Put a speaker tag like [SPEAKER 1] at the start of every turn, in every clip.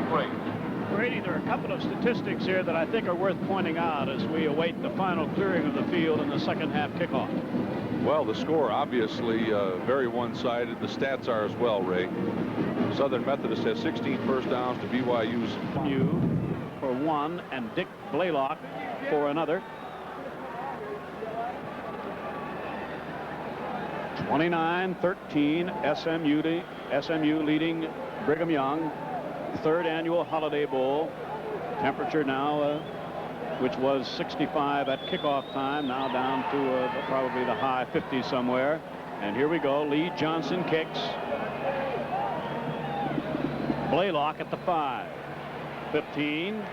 [SPEAKER 1] plate.
[SPEAKER 2] Brady, there are a couple of statistics here that I think are worth pointing out as we await the final clearing of the field in the second half kickoff.
[SPEAKER 1] Well, the score obviously very one-sided. The stats are as well, Ray. Southern Methodist has 16 first downs to BYU's
[SPEAKER 2] SMU for one and Dick Blaylock for another. 29-13 SMU leading Brigham Young. Third annual Holiday Bowl. Temperature now, which was 65 at kickoff time, now down to probably the high 50s somewhere. And here we go. Lee Johnson kicks. Blaylock at the 5. 15.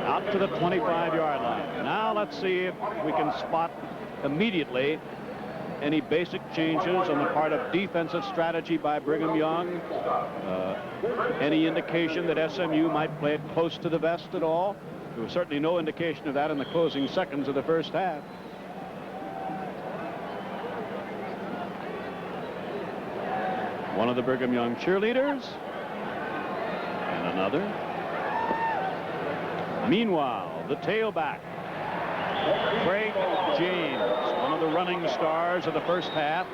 [SPEAKER 2] Out to the 25-yard line. Now let's see if we can spot immediately any basic changes on the part of defensive strategy by Brigham Young. Any indication that SMU might play it close to the vest at all? There was certainly no indication of that in the closing seconds of the first half. One of the Brigham Young cheerleaders. And another. Meanwhile, the tailback, Craig James, one of the running stars of the first half.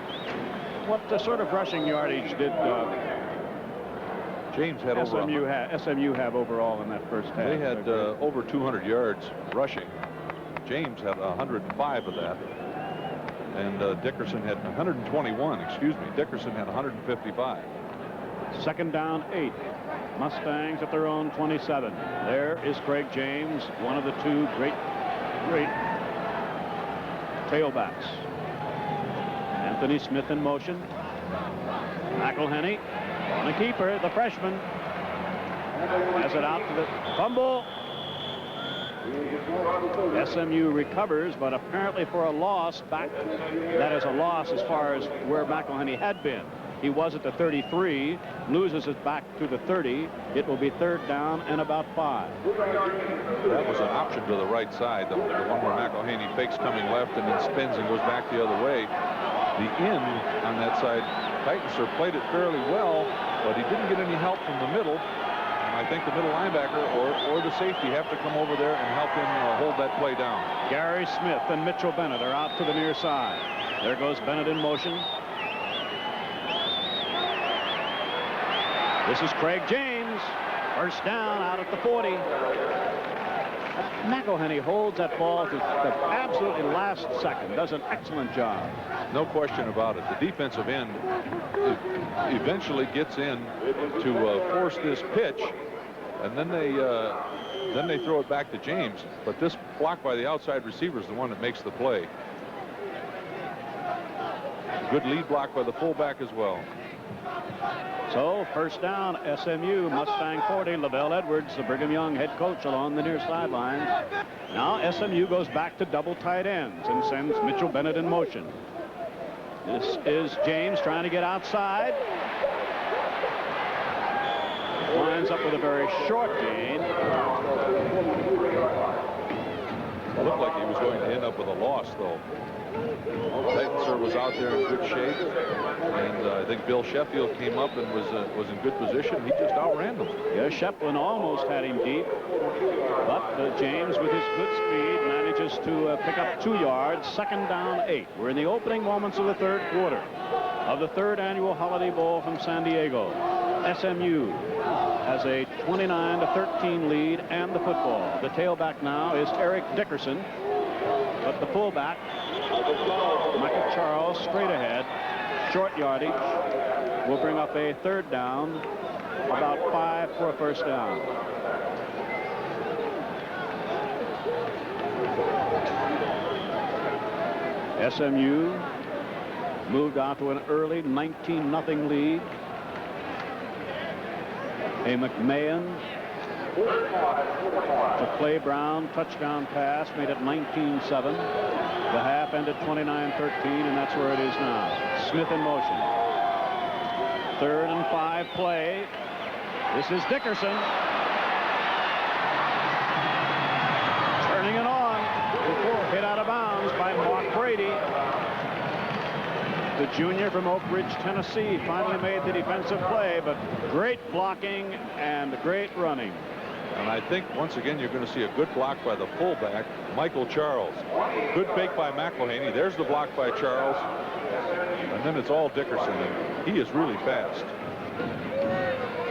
[SPEAKER 2] What sort of rushing yardage did
[SPEAKER 1] James had
[SPEAKER 2] SMU have overall in that first half?
[SPEAKER 1] They had over 200 yards rushing. James had 105 of that. And Dickerson had 121, excuse me. Dickerson had 155.
[SPEAKER 2] Second down 8. Mustangs at their own 27. There is Craig James, one of the two great tailbacks. Anthony Smith in motion. McElhenney on a keeper, the freshman. Has it out to the fumble. SMU recovers, but apparently for a loss back. That is a loss as far as where McElhenney had been. He was at the 33, loses it back to the 30. It will be third down and about 5.
[SPEAKER 1] That was an option to the right side, the one where McElhaney fakes coming left and then spins and goes back the other way. The end on that side, Titans played it fairly well, but he didn't get any help from the middle. And I think the middle linebacker or the safety have to come over there and help him hold that play down.
[SPEAKER 2] Gary Smith and Mitchell Bennett are out to the near side. There goes Bennett in motion. This is Craig James. First down out at the 40. McElhenney holds that ball to the absolutely last second. Does an excellent job.
[SPEAKER 1] No question about it. The defensive end eventually gets in to force this pitch, and then they throw it back to James. But this block by the outside receiver is the one that makes the play. Good lead block by the fullback as well.
[SPEAKER 2] So first down, SMU, Mustang 40. Lavelle Edwards, the Brigham Young head coach, along the near sidelines. Now SMU goes back to double tight ends and sends Mitchell Bennett in motion. This is James trying to get outside. Winds up with a very short gain.
[SPEAKER 1] It looked like he was going to end up with a loss, though. Titans was out there in good shape, and I think Bill Sheffield came up and was in good position. He just outran them.
[SPEAKER 2] Yeah, Shefflin almost had him deep, but James, with his good speed, manages to pick up 2 yards. Second down 8. We're in the opening moments of the third quarter of the third annual Holiday Bowl from San Diego. SMU has a 29-13 lead and the football. The tailback now is Eric Dickerson, but the fullback, Michael Charles, straight ahead, short yardage, will bring up a third down, about 5 for a first down. SMU moved out to an early 19-0 lead. A McMahon to Clay Brown touchdown pass made it 19-7. The half ended 29-13, and that's where it is now. Smith in motion. 3rd and 5 play. This is Dickerson. Turning it on before hit out of bounds by Mark Brady. The junior from Oak Ridge, Tennessee, finally made the defensive play, but great blocking and great running.
[SPEAKER 1] And I think once again you're going to see a good block by the fullback, Michael Charles. Good fake by McElhaney. There's the block by Charles. And then it's all Dickerson, and he is really fast.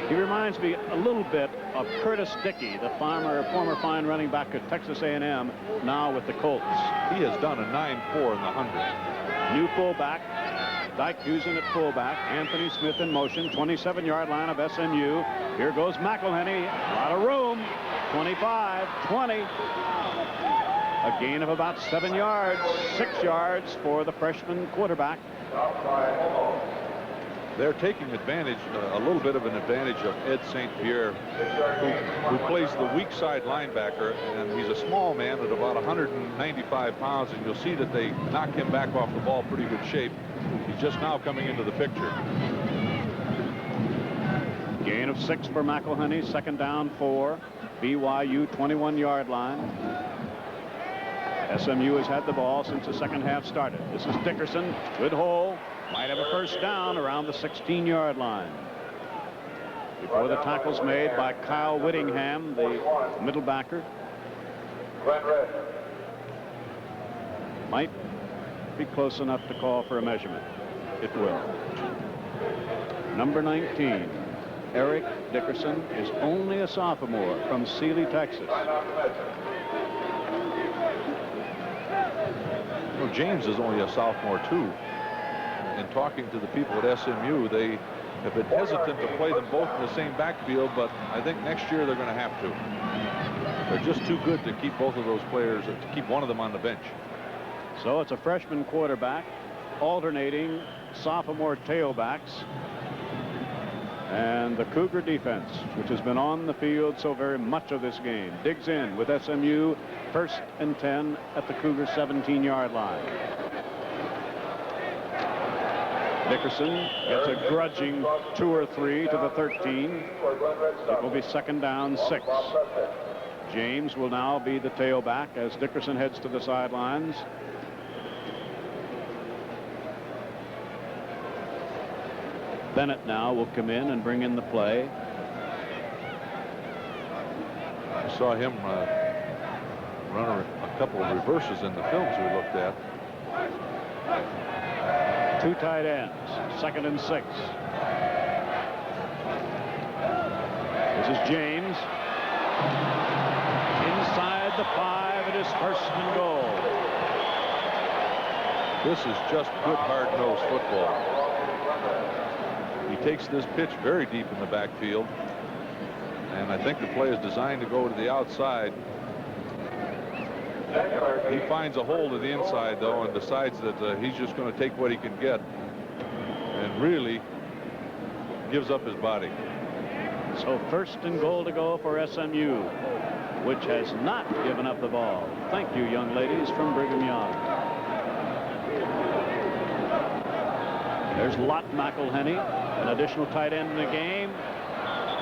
[SPEAKER 2] He reminds me a little bit of Curtis Dickey, the former fine running back at Texas A&M, now with the Colts.
[SPEAKER 1] He has done a 9.4 in the 100.
[SPEAKER 2] New fullback, Dyke Husen at fullback, Anthony Smith in motion, 27-yard line of SMU. Here goes McElhaney, a lot of room, 25, 20. A gain of about 7 yards, 6 yards for the freshman quarterback.
[SPEAKER 1] They're taking advantage, a little bit of an advantage of Ed St. Pierre, who plays the weak side linebacker, and he's a small man at about 195 pounds, and you'll see that they knock him back off the ball pretty good shape. He's just now coming into the picture.
[SPEAKER 2] Gain of 6 for McElhaney, second down 4, BYU 21-yard line. SMU has had the ball since the second half started. This is Dickerson, good hole. Might have a first down around the 16-yard line. Before the tackle's made by Kyle Whittingham, the middle backer. Might be close enough to call for a measurement. It will. Number 19, Eric Dickerson, is only a sophomore from Sealy, Texas.
[SPEAKER 1] Well, James is only a sophomore, too. In talking to the people at SMU, they have been hesitant to play them both in the same backfield, but I think next year they're going to have to. They're just too good to keep both of those players, to keep one of them on the bench.
[SPEAKER 2] So it's a freshman quarterback, alternating sophomore tailbacks, and the Cougar defense, which has been on the field so very much of this game, digs in with SMU, 1st and 10 at the Cougar 17-yard line. Dickerson gets a grudging 2 or 3 to the 13. It will be second down 6. James will now be the tailback as Dickerson heads to the sidelines. Bennett now will come in and bring in the play.
[SPEAKER 1] I saw him run a couple of reverses in the films we looked at.
[SPEAKER 2] 2 tight ends, 2nd and 6. This is James. Inside the 5, it is 1st and goal.
[SPEAKER 1] This is just good hard-nosed football. He takes this pitch very deep in the backfield, and I think the play is designed to go to the outside. He finds a hole to the inside, though, and decides that he's just going to take what he can get, and really gives up his body.
[SPEAKER 2] So 1st and goal to go for SMU, which has not given up the ball. Thank you, young ladies from Brigham Young. There's Lot McElhaney, an additional tight end in the game.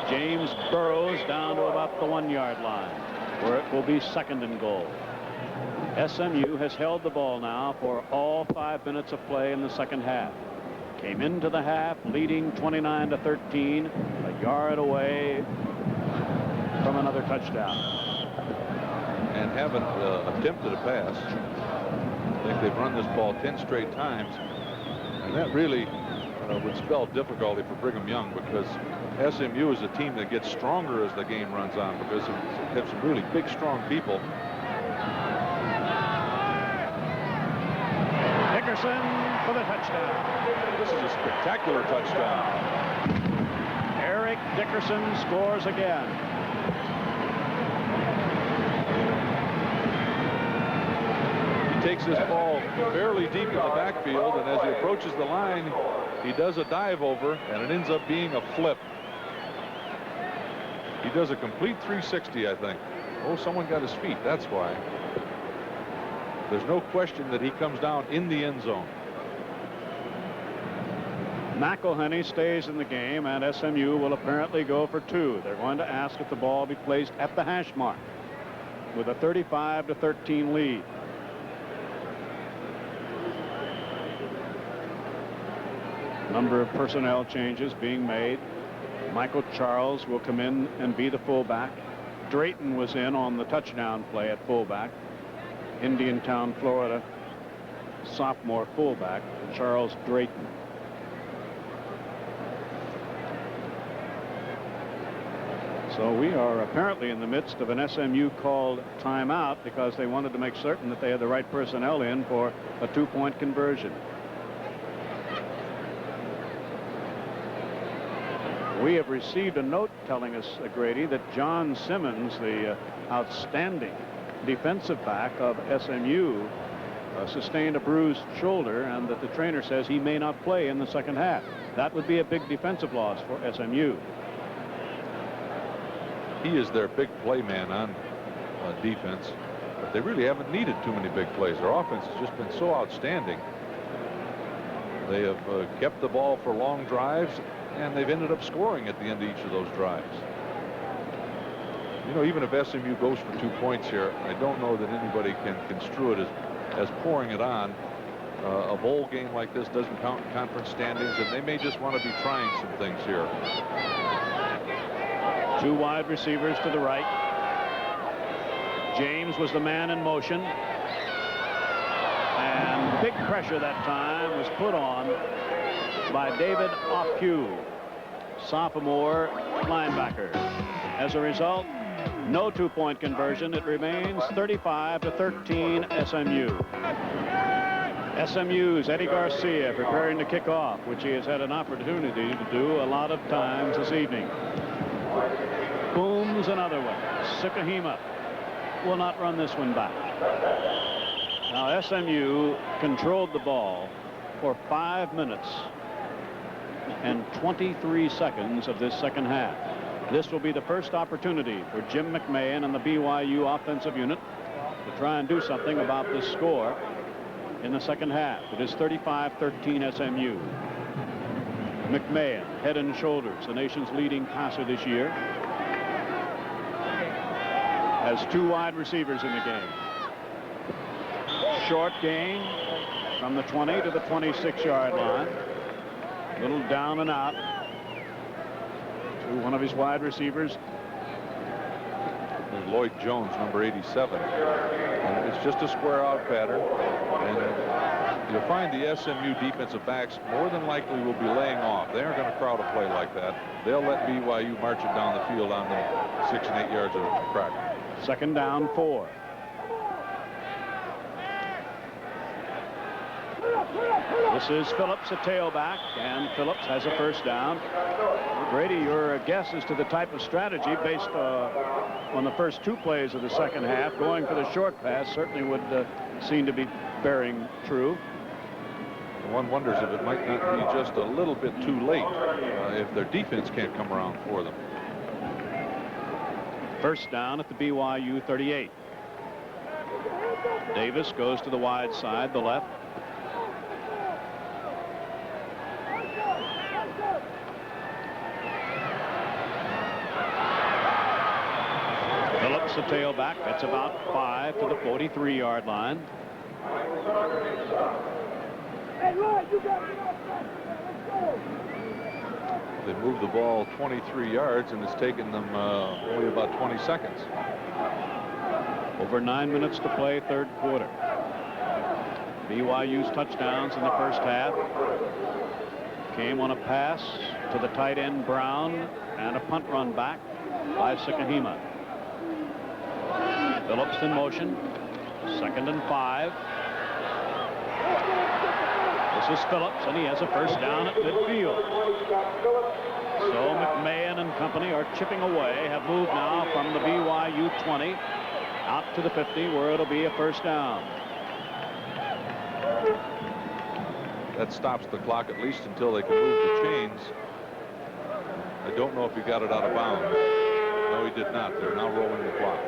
[SPEAKER 2] James burrows down to about the 1-yard line, where it will be 2nd and goal. SMU has held the ball now for all 5 minutes of play in the second half. Came into the half leading 29-13, a yard away from another touchdown.
[SPEAKER 1] And haven't attempted a pass. I think they've run this ball 10 straight times, and that really would spell difficulty for Brigham Young, because SMU is a team that gets stronger as the game runs on, because they have some really big, strong people.
[SPEAKER 2] Dickerson for the touchdown.
[SPEAKER 1] This is a spectacular touchdown.
[SPEAKER 2] Eric Dickerson scores again.
[SPEAKER 1] He takes this ball fairly deep in the backfield, and as he approaches the line, he does a dive over, and it ends up being a flip. He does a complete 360, I think. Oh, someone got his feet. That's why. There's no question that he comes down in the end zone.
[SPEAKER 2] McElhaney stays in the game, and SMU will apparently go for 2. They're going to ask if the ball be placed at the hash mark with a 35-13 lead. Number of personnel changes being made. Michael Charles will come in and be the fullback. Drayton was in on the touchdown play at fullback. Indiantown, Florida, sophomore fullback, Charles Drayton. So we are apparently in the midst of an SMU called timeout because they wanted to make certain that they had the right personnel in for a 2-point conversion. We have received a note telling us, Grady, that John Simmons, the outstanding defensive back of SMU, sustained a bruised shoulder, and that the trainer says he may not play in the second half. That would be a big defensive loss for SMU.
[SPEAKER 1] He is their big play man on defense, but they really haven't needed too many big plays. Their offense has just been so outstanding. They have kept the ball for long drives, and they've ended up scoring at the end of each of those drives. You know, even if SMU goes for 2 points here, I don't know that anybody can construe it as pouring it on. A bowl game like this doesn't count in conference standings, and they may just want to be trying some things here.
[SPEAKER 2] 2 wide receivers to the right. James was the man in motion. And big pressure that time was put on by David Opue, sophomore linebacker. As a result, no 2-point conversion. It remains 35-13 SMU. SMU's Eddie Garcia preparing to kick off, which he has had an opportunity to do a lot of times this evening. Booms another one. Sukahima will not run this one back. Now SMU controlled the ball for 5 minutes and 23 seconds of this second half. This will be the first opportunity for Jim McMahon and the BYU offensive unit to try and do something about this score in the second half. It is 35-13 SMU. McMahon, head and shoulders, the nation's leading passer this year, has 2 wide receivers in the game. Short gain from the 20 to the 26-yard line. A little down and out to one of his wide receivers.
[SPEAKER 1] There's Lloyd Jones, number 87. And it's just a square out pattern. And you'll find the SMU defensive backs more than likely will be laying off. They aren't going to crowd a play like that. They'll let BYU march it down the field on them 6 and 8 yards of crack.
[SPEAKER 2] Second down 4. This is Phillips, a tailback, and Phillips has a first down. Brady, your guess as to the type of strategy based on the first 2 plays of the second half, going for the short pass certainly would seem to be bearing true.
[SPEAKER 1] One wonders if it might not be just a little bit too late if their defense can't come around for them.
[SPEAKER 2] First down at the BYU 38. Davis goes to the wide side, the left. Phillips, the tailback, that's about 5 to the 43-yard line.
[SPEAKER 1] They moved the ball 23 yards, and it's taken them only about 20 seconds.
[SPEAKER 2] Over 9 minutes to play, third quarter. BYU's touchdowns in the first half came on a pass to the tight end Brown and a punt run back by Sukahima. Phillips in motion. 2nd and 5. This is Phillips, and he has a first down at midfield. So McMahon and company are chipping away, have moved now from the BYU 20 out to the 50, where it'll be a first down.
[SPEAKER 1] That stops the clock at least until they can move the chains. I don't know if he got it out of bounds. No, he did not. They're now rolling the clock.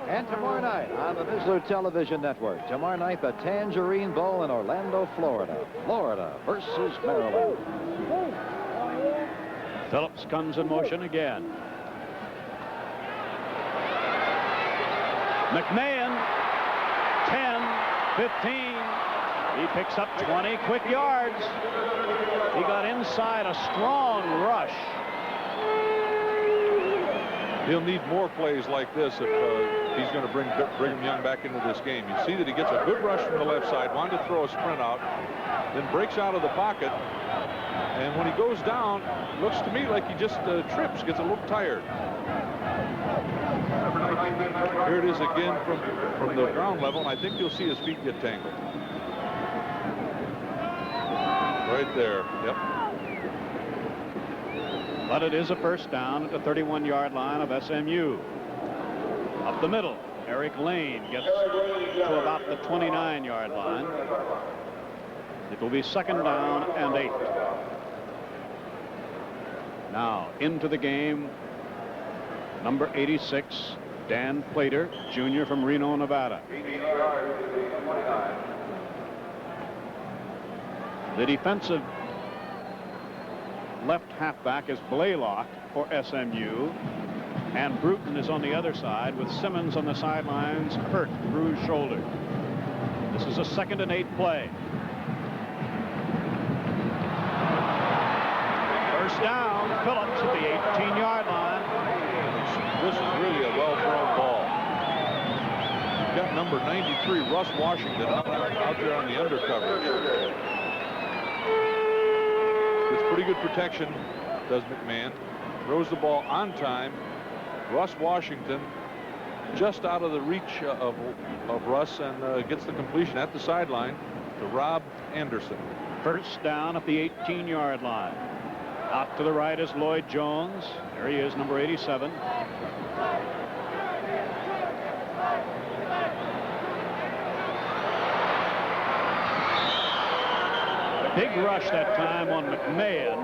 [SPEAKER 3] And tomorrow night on the Missler Television Network, tomorrow night the Tangerine Bowl in Orlando, Florida. Florida versus Maryland.
[SPEAKER 2] Phillips comes in motion again. McMahon, 10, 15. He picks up 20 quick yards. He got inside a strong rush.
[SPEAKER 1] He'll need more plays like this if he's going to bring Brigham Young back into this game. You see that he gets a good rush from the left side, wanted to throw a sprint out, then breaks out of the pocket. And when he goes down, looks to me like he just trips, gets a little tired. Here it is again from the ground level, and I think you'll see his feet get tangled. Right there, yep.
[SPEAKER 2] But it is a first down at the 31-yard line of SMU. Up the middle, Eric Lane gets to about the 29-yard line. It will be second down and 8. Now into the game, number 86, Dan Plater, junior from Reno, Nevada. The defensive left halfback is Blaylock for SMU, and Bruton is on the other side with Simmons on the sidelines, hurt through his shoulder. This is a 2nd and 8 play. First down, Phillips at the 18-yard line.
[SPEAKER 1] This is really a well-thrown ball. You've got number 93, Russ Washington, out there on the undercoverage. It's pretty good protection, does McMahon. Throws the ball on time. Russ Washington just out of the reach of Russ, and gets the completion at the sideline to Rob Anderson.
[SPEAKER 2] First down at the 18-yard line. Out to the right is Lloyd Jones. There he is, number 87. Big rush that time on McMahon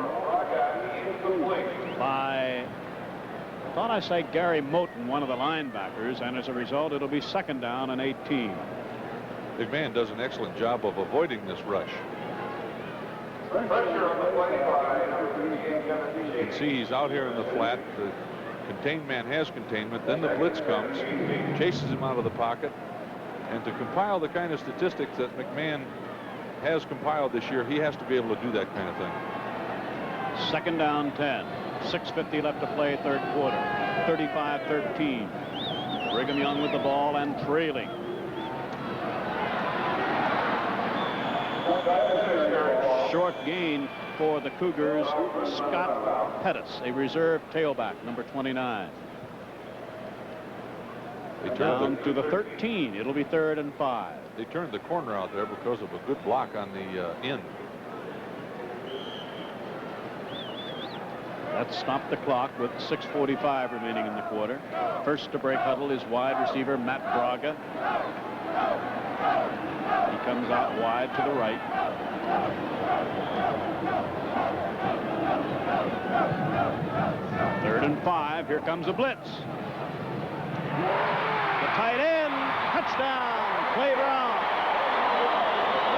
[SPEAKER 2] by, thought I say Gary Moten, one of the linebackers, and as a result it'll be second down and 18.
[SPEAKER 1] McMahon does an excellent job of avoiding this rush. You can see he's out here in the flat. The contained man has containment. Then the blitz comes, chases him out of the pocket. And to compile the kind of statistics that McMahon has compiled this year, he has to be able to do that kind of thing.
[SPEAKER 2] Second down 10. 6:50 left to play, third quarter. 35-13. Brigham Young with the ball and trailing. Short gain for the Cougars. Scott Pettis, a reserve tailback, number 29.
[SPEAKER 1] They
[SPEAKER 2] Down to the 13. It'll be 3rd and 5.
[SPEAKER 1] They turned the corner out there because of a good block on the end.
[SPEAKER 2] That stopped the clock with 6:45 remaining in the quarter. First to break huddle is wide receiver Matt Braga. He comes out wide to the right. Third and 5. Here comes a blitz. The tight end, touchdown, Clay Brown.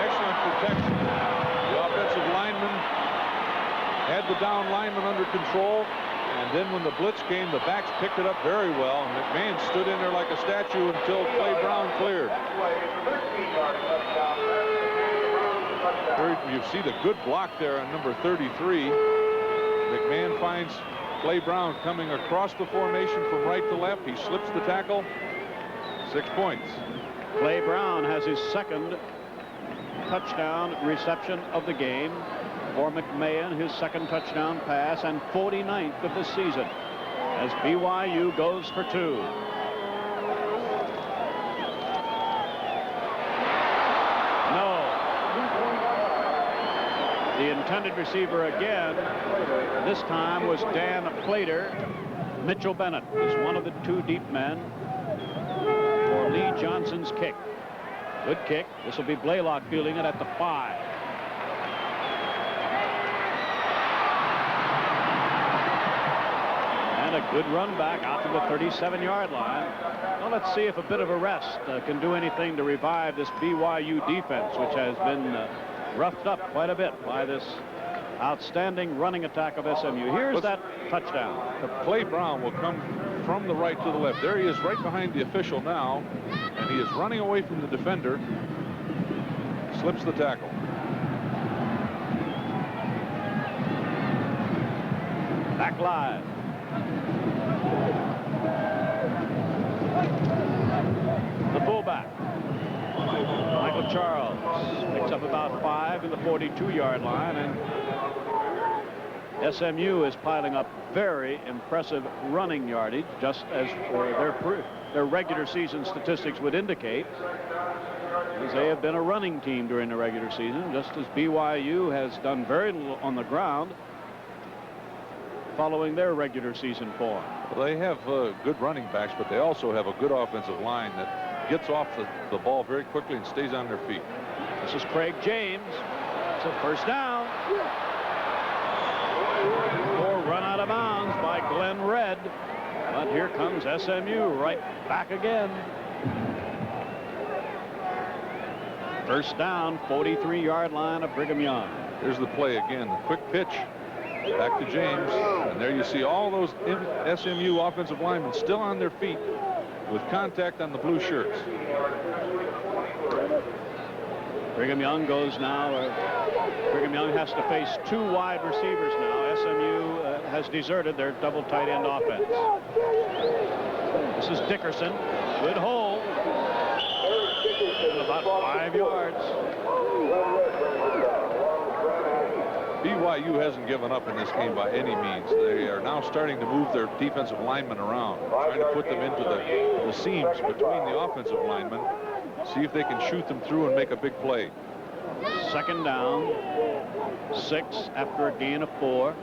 [SPEAKER 1] Excellent protection. The offensive lineman had the down lineman under control, and then when the blitz came, the backs picked it up very well, and McMahon stood in there like a statue until Clay Brown cleared. You see the good block there on number 33. McMahon finds Clay Brown coming across the formation from right to left. He slips the tackle. 6 points.
[SPEAKER 2] Clay Brown has his second touchdown reception of the game for McMahon, his second touchdown pass, and 49th of the season as BYU goes for 2. The intended receiver again, this time was Dan Plater. Mitchell Bennett is one of the 2 deep men for Lee Johnson's kick. Good kick. This will be Blaylock fielding it at the 5. And a good run back out to the 37-yard line. Well, let's see if a bit of a rest can do anything to revive this BYU defense, which has been roughed up quite a bit by this outstanding running attack of SMU. Here's that touchdown.
[SPEAKER 1] Clay Brown will come from the right to the left. There he is right behind the official now, and he is running away from the defender. slips the tackle.
[SPEAKER 2] Back live. The fullback, Michael Charles, picks up about 5 in the 42-yard line, and SMU is piling up very impressive running yardage, just as their regular season statistics would indicate, as they have been a running team during the regular season, just as BYU has done very little on the ground following their regular season form.
[SPEAKER 1] Well, they have good running backs, but they also have a good offensive line that gets off the ball very quickly and stays on their feet.
[SPEAKER 2] This is Craig James. It's a first down. Or run out of bounds by Glenn Red. But here comes SMU right back again. First down, 43-yard line of Brigham Young.
[SPEAKER 1] Here's the play again. The quick pitch back to James. And there you see all those SMU offensive linemen still on their feet with contact on the blue shirts.
[SPEAKER 2] Brigham Young goes now. Brigham Young has to face 2 wide receivers now. SMU has deserted their double tight end offense. This is Dickerson. Good hold. About 5 yards.
[SPEAKER 1] BYU hasn't given up in this game by any means. They are now starting to move their defensive linemen around, trying to put them into the seams between the offensive linemen, see if they can shoot them through and make a big play.
[SPEAKER 2] Second down, 6 after a gain of 4.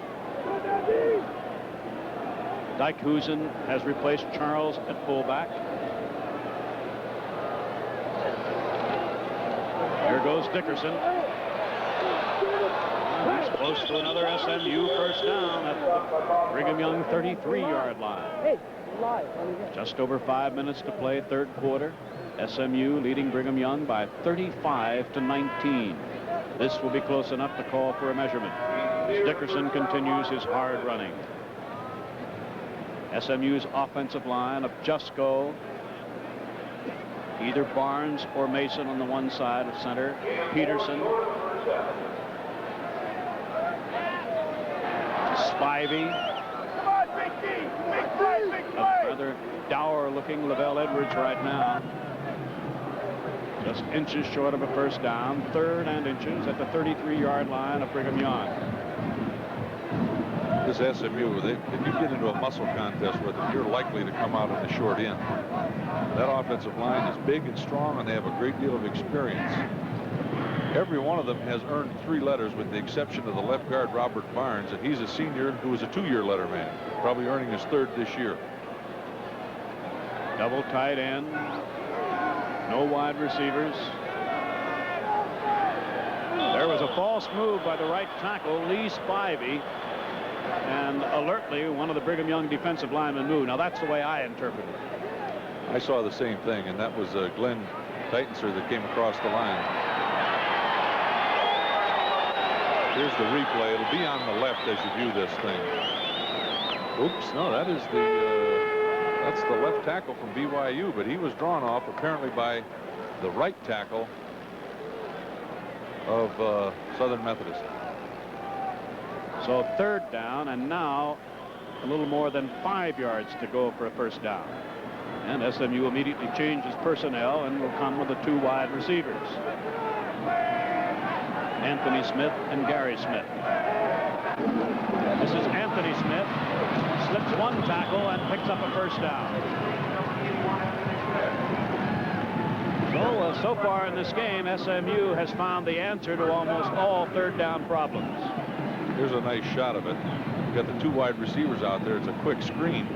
[SPEAKER 2] Dijkhuizen has replaced Charles at fullback. Here goes Dickerson. He's close to another SMU first down at the Brigham Young 33-yard line. Just over 5 minutes to play, third quarter. SMU leading Brigham Young by 35-19. This will be close enough to call for a measurement. Dickerson continues his hard running. SMU's offensive line of Jusko, either Barnes or Mason on the one side of center. Peterson, Spivey, a rather dour-looking Lavelle Edwards right now. Just inches short of a first down. Third and inches at the 33-yard line of Brigham Young.
[SPEAKER 1] This SMU, if you get into a muscle contest with them, you're likely to come out on the short end. That offensive line is big and strong, and they have a great deal of experience. Every one of them has earned 3 letters, with the exception of the left guard, Robert Barnes, and he's a senior who is a 2-year letterman, probably earning his 3rd this year.
[SPEAKER 2] Double tight end. No wide receivers. There was a false move by the right tackle, Lee Spivey, and alertly one of the Brigham Young defensive linemen moved. Now that's the way I interpret it.
[SPEAKER 1] I saw the same thing, and that was Glenn Titanser that came across the line. Here's the replay. It'll be on the left as you view this thing. Oops, no, that is that's the left tackle from BYU, but he was drawn off apparently by the right tackle of Southern Methodist.
[SPEAKER 2] So third down, and now a little more than 5 yards to go for a first down. And SMU immediately changes personnel and will come with the 2 wide receivers, Anthony Smith and Gary Smith. This is Anthony Smith. Slips 1 tackle and picks up a first down. So far in this game, SMU has found the answer to almost all third down problems.
[SPEAKER 1] Here's a nice shot of it. You've got the 2 wide receivers out there. It's a quick screen.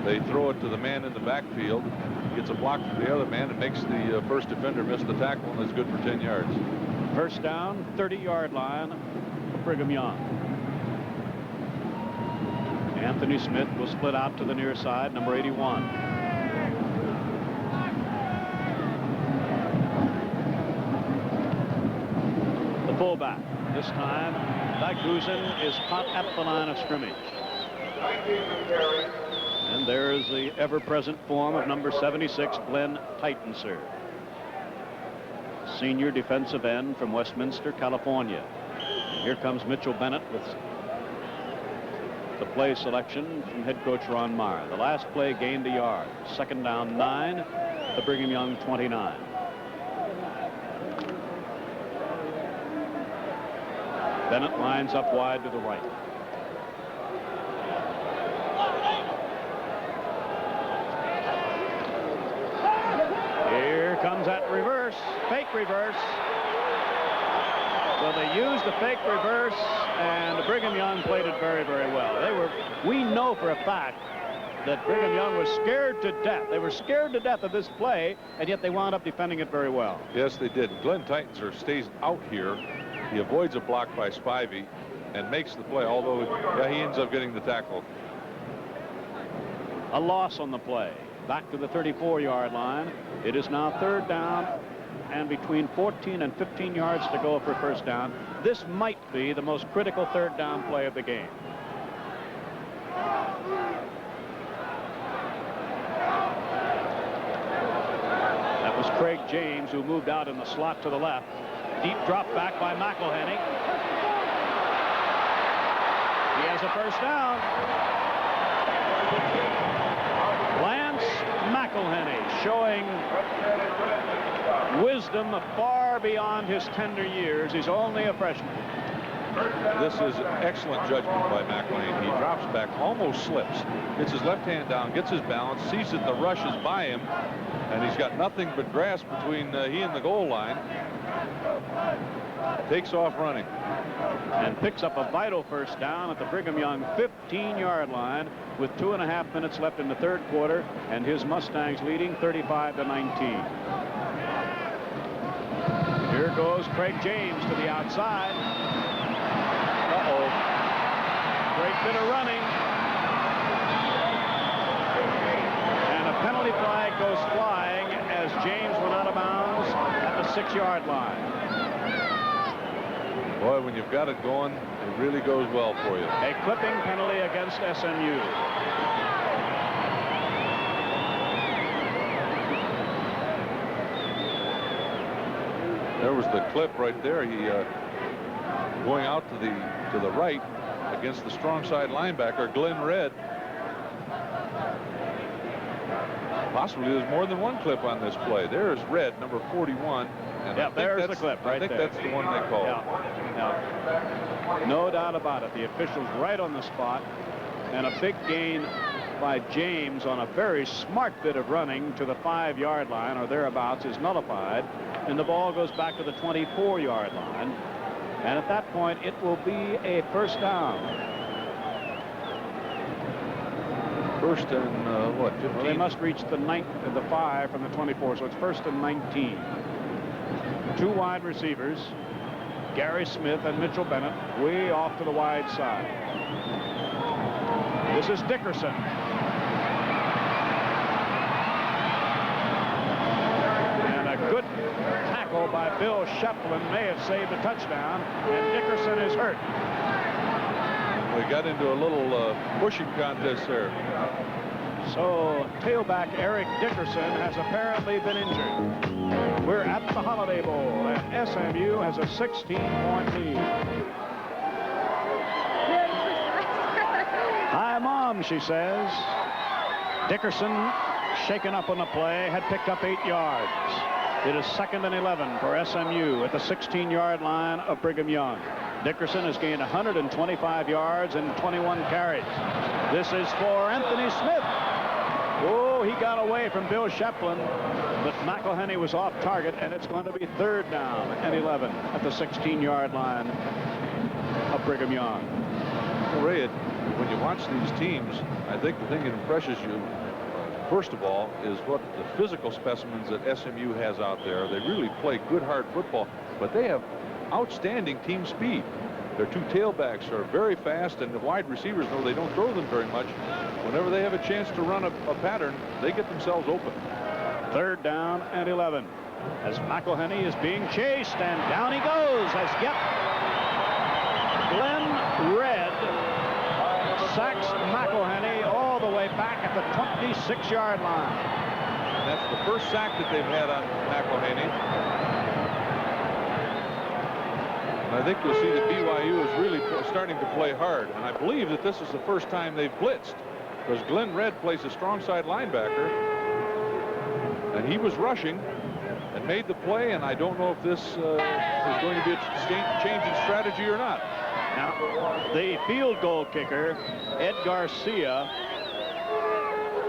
[SPEAKER 1] They throw it to the man in the backfield. Gets a block from the other man and makes the first defender miss the tackle, and it's good for 10 yards.
[SPEAKER 2] First down, 30-yard line for Brigham Young. Anthony Smith will split out to the near side, number 81. The fullback. This time, Dijkhuizen is caught at the line of scrimmage. And there is the ever-present form of number 76, Glenn Titanser. senior defensive end from Westminster, California. And here comes Mitchell Bennett with the play selection from head coach Ron Meyer. The last play gained a yard. Second down 9, the Brigham Young 29. Bennett lines up wide to the right. Here comes that reverse, fake reverse. Well, they used the fake reverse, and the Brigham Young played it very, very well. We know for a fact that Brigham Young was scared to death. They were scared to death of this play, and yet they wound up defending it very well.
[SPEAKER 1] Yes, they did. Glenn Titans stays out here. He avoids a block by Spivey and makes the play, although he ends up getting the tackle.
[SPEAKER 2] A loss on the play. Back to the 34-yard line. It is now third down and between 14 and 15 yards to go for first down. This might be the most critical third down play of the game. That was Craig James, who moved out in the slot to the left. Deep drop back by McElhenney. He has a first down. Lance McElhenney showing wisdom far beyond his tender years. He's only a freshman.
[SPEAKER 1] This is excellent judgment by McElhenney. He drops back, almost slips, gets his left hand down, gets his balance, sees that the rush is by him, and he's got nothing but grass between he and the goal line. Takes off running.
[SPEAKER 2] And picks up a vital first down at the Brigham Young 15-yard line with 2.5 minutes left in the third quarter, and his Mustangs leading 35-19. Here goes Craig James to the outside. Uh-oh. Great bit of running. And a penalty flag goes flying as James went out of bounds at the 6-yard line.
[SPEAKER 1] Boy, when you've got it going, it really goes well for you.
[SPEAKER 2] A clipping penalty against SMU.
[SPEAKER 1] There was the clip right there. He going out to the right against the strong side linebacker Glenn Redd. Possibly there's more than one clip on this play. There's Redd, number 41. And
[SPEAKER 2] yeah, there's the clip right there.
[SPEAKER 1] I think that's the one they called.
[SPEAKER 2] Yeah. No doubt about it. The official's right on the spot. And a big gain by James on a very smart bit of running to the 5-yard line or thereabouts is nullified. And the ball goes back to the 24-yard line. And at that point, it will be a first down.
[SPEAKER 1] First and what, 15?
[SPEAKER 2] Well, they must reach the 5 from the 24, so it's first and 19. Two wide receivers, Gary Smith and Mitchell Bennett, way off to the wide side. This is Dickerson. And a good tackle by Bill Shepland may have saved a touchdown, and Dickerson is hurt.
[SPEAKER 1] We got into a little pushing contest there.
[SPEAKER 2] So tailback Eric Dickerson has apparently been injured. We're at the Holiday Bowl, and SMU has a 16-point lead. Hi, Mom, she says. Dickerson, shaken up on the play, had picked up 8 yards. It is 2nd and 11 for SMU at the 16-yard line of Brigham Young. Dickerson has gained 125 yards and 21 carries. This is for Anthony Smith. Oh, he got away from Bill Shepland, but McElhenney was off target, and it's going to be third down and 11 at the 16-yard line of Brigham Young.
[SPEAKER 1] Well, Ray, when you watch these teams, I think the thing that impresses you, first of all, is what the physical specimens that SMU has out there. They really play good, hard football, but they have outstanding team speed. Their two tailbacks are very fast, and the wide receivers, though they don't throw them very much, whenever they have a chance to run a pattern, they get themselves open.
[SPEAKER 2] Third down and 11 as McElhenney is being chased, and down he goes as Glenn Redd sacks McElhenney all the way back at the 26-yard line.
[SPEAKER 1] That's the first sack that they've had on McElhenney. And I think you'll see that BYU is really starting to play hard. And I believe that this is the first time they've blitzed, because Glenn Red plays a strong side linebacker, and he was rushing and made the play. And I don't know if this is going to be a change in strategy or not.
[SPEAKER 2] Now, the field goal kicker, Ed Garcia,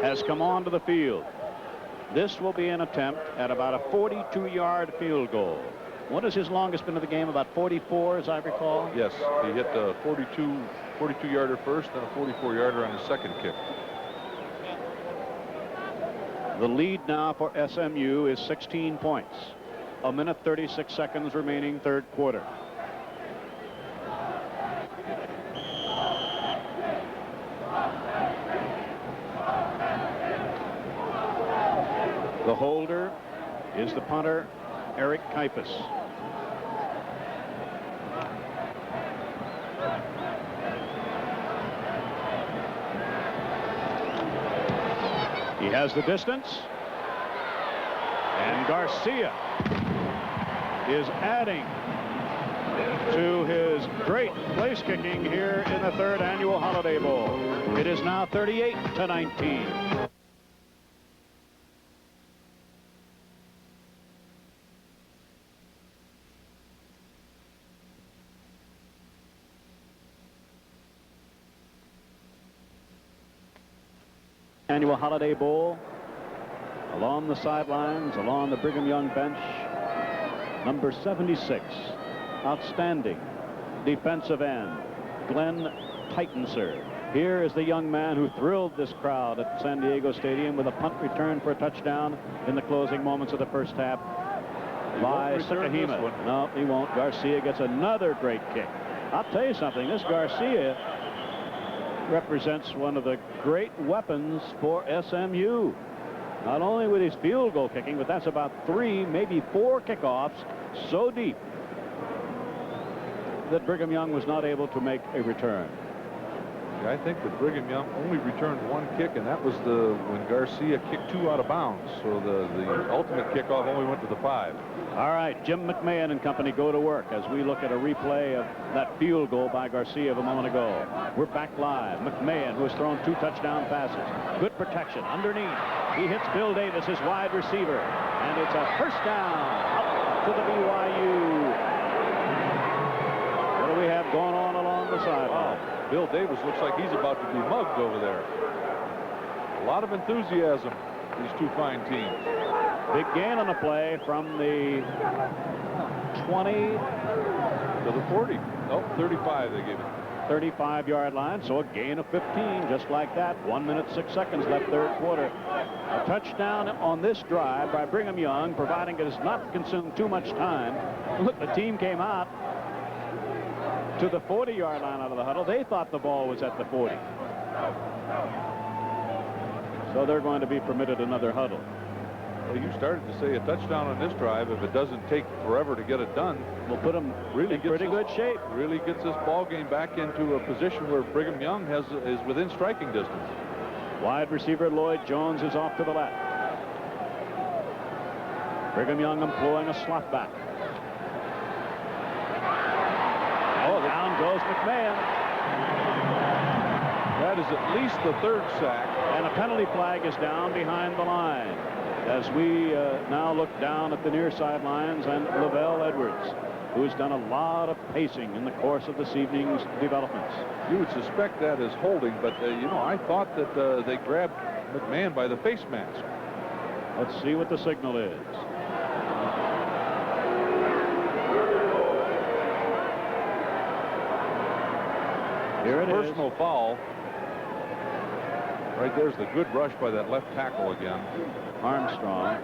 [SPEAKER 2] has come onto the field. This will be an attempt at about a 42-yard field goal. What has his longest been of the game? About 44, as I recall?
[SPEAKER 1] Yes, he hit a 42-yarder first, then a 44-yarder on his second kick.
[SPEAKER 2] The lead now for SMU is 16 points. 1 minute 36 seconds remaining, third quarter. The holder is the punter, Eric Kifus. He has the distance, and Garcia is adding to his great place kicking here in the third annual Holiday Bowl. It is now 38-19. Annual Holiday Bowl. Along the sidelines, along the Brigham Young bench, number 76, outstanding defensive end, Glenn Titensor. Here is the young man who thrilled this crowd at San Diego Stadium with a punt return for a touchdown in the closing moments of the first half by Sakahima. No, he won't. Garcia gets another great kick. I'll tell you something, this Garcia represents one of the great weapons for SMU. Not only with his field goal kicking, but that's about 3, maybe 4 kickoffs so deep that Brigham Young was not able to make a return.
[SPEAKER 1] I think that Brigham Young only returned 1 kick, and that was when Garcia kicked 2 out of bounds. So the ultimate kickoff only went to the 5.
[SPEAKER 2] All right, Jim McMahon and company go to work as we look at a replay of that field goal by Garcia of a moment ago. We're back live. McMahon, who has thrown 2 touchdown passes. Good protection underneath. He hits Bill Davis, his wide receiver, and it's a first down out to the BYU. What do we have going on along the sideline?
[SPEAKER 1] Wow. Bill Davis looks like he's about to be mugged over there. A lot of enthusiasm, these 2 fine teams.
[SPEAKER 2] Big gain on the play from the 20
[SPEAKER 1] to the 40. Oh, 35 they gave it.
[SPEAKER 2] 35-yard line, so a gain of 15 just like that. 1 minute 6 seconds left, third quarter. A touchdown on this drive by Brigham Young, providing it has not consumed too much time. Look, the team came out to the 40-yard line out of the huddle. They thought the ball was at the 40. So they're going to be permitted another huddle.
[SPEAKER 1] Well, you started to say a touchdown on this drive. If it doesn't take forever to get it done,
[SPEAKER 2] we'll put them really in pretty good shape.
[SPEAKER 1] Really gets this ball game back into a position where Brigham Young is within striking distance.
[SPEAKER 2] Wide receiver Lloyd Jones is off to the left. Brigham Young employing a slot back. Oh, down goes McMahon.
[SPEAKER 1] That is at least the 3rd sack.
[SPEAKER 2] And a penalty flag is down behind the line as we now look down at the near sidelines, and Lavelle Edwards, who's done a lot of pacing in the course of this evening's developments.
[SPEAKER 1] You would suspect that is holding, but you know, I thought that they grabbed McMahon by the face mask.
[SPEAKER 2] Let's see what the signal is. Here it is.
[SPEAKER 1] Personal foul. Right there's the good rush by that left tackle again.
[SPEAKER 2] Armstrong.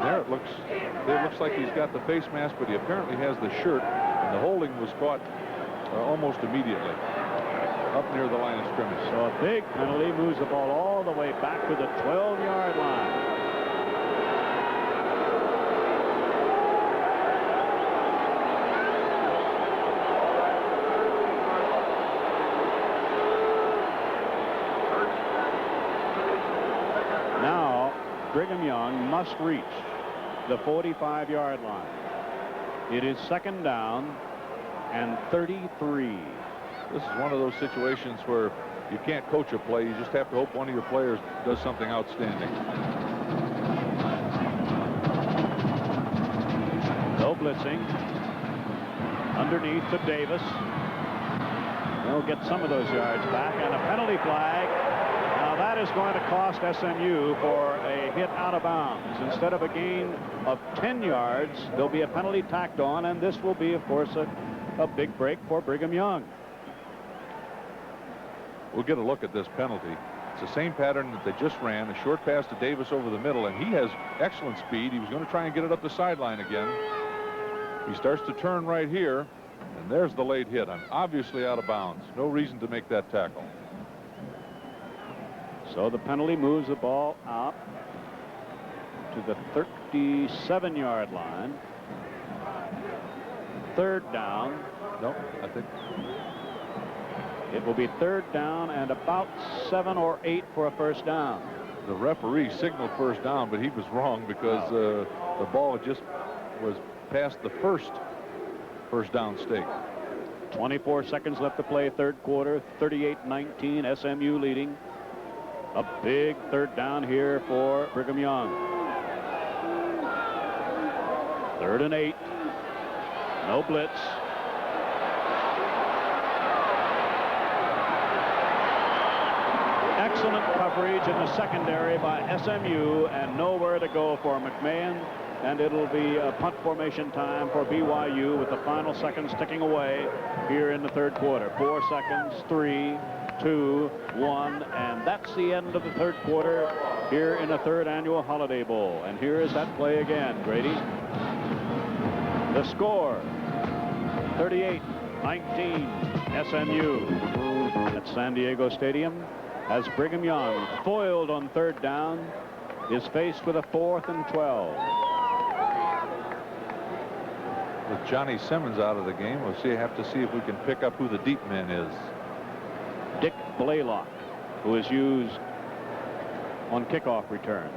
[SPEAKER 1] There it looks like he's got the face mask, but he apparently has the shirt, and the holding was caught almost immediately up near the line of scrimmage.
[SPEAKER 2] So a big penalty moves the ball all the way back to the 12-yard line. Brigham Young must reach the 45-yard line. It is 2nd down and 33.
[SPEAKER 1] This is one of those situations where you can't coach a play. You just have to hope one of your players does something outstanding.
[SPEAKER 2] No blitzing. Underneath to Davis. They'll get some of those yards back, and a penalty flag. Now that is going to cost SMU for a hit out of bounds. Instead of a gain of 10 yards, there'll be a penalty tacked on, and this will be, of course, a big break for Brigham Young.
[SPEAKER 1] We'll get a look at this penalty. It's the same pattern that they just ran, a short pass to Davis over the middle, and he has excellent speed. He was going to try and get it up the sideline again. He starts to turn right here, and there's the late hit. I'm obviously out of bounds. No reason to make that tackle.
[SPEAKER 2] So the penalty moves the ball out to the 37-yard line. 3rd down.
[SPEAKER 1] Nope, I think
[SPEAKER 2] It will be 3rd down and about 7 or 8 for a 1st down.
[SPEAKER 1] the referee signaled 1st down, but he was wrong because the ball just was past the first down stake.
[SPEAKER 2] 24 seconds left to play, 3rd quarter. 38-19, SMU leading. A big 3rd down here for Brigham Young. 3rd and 8. No blitz. Excellent coverage in the secondary by SMU, and nowhere to go for McMahon. And it'll be a punt formation time for BYU with the final seconds ticking away here in the 3rd quarter. 4 seconds, 3, 2, 1, and that's the end of the 3rd quarter here in the 3rd annual Holiday Bowl. And here is that play again, Grady. The score, 38-19, SMU at San Diego Stadium, as Brigham Young, foiled on 3rd down, is faced with a 4th and 12.
[SPEAKER 1] With Johnny Simmons out of the game, we'll have to see if we can pick up who the deep man is.
[SPEAKER 2] Dick Blaylock, who is used on kickoff returns.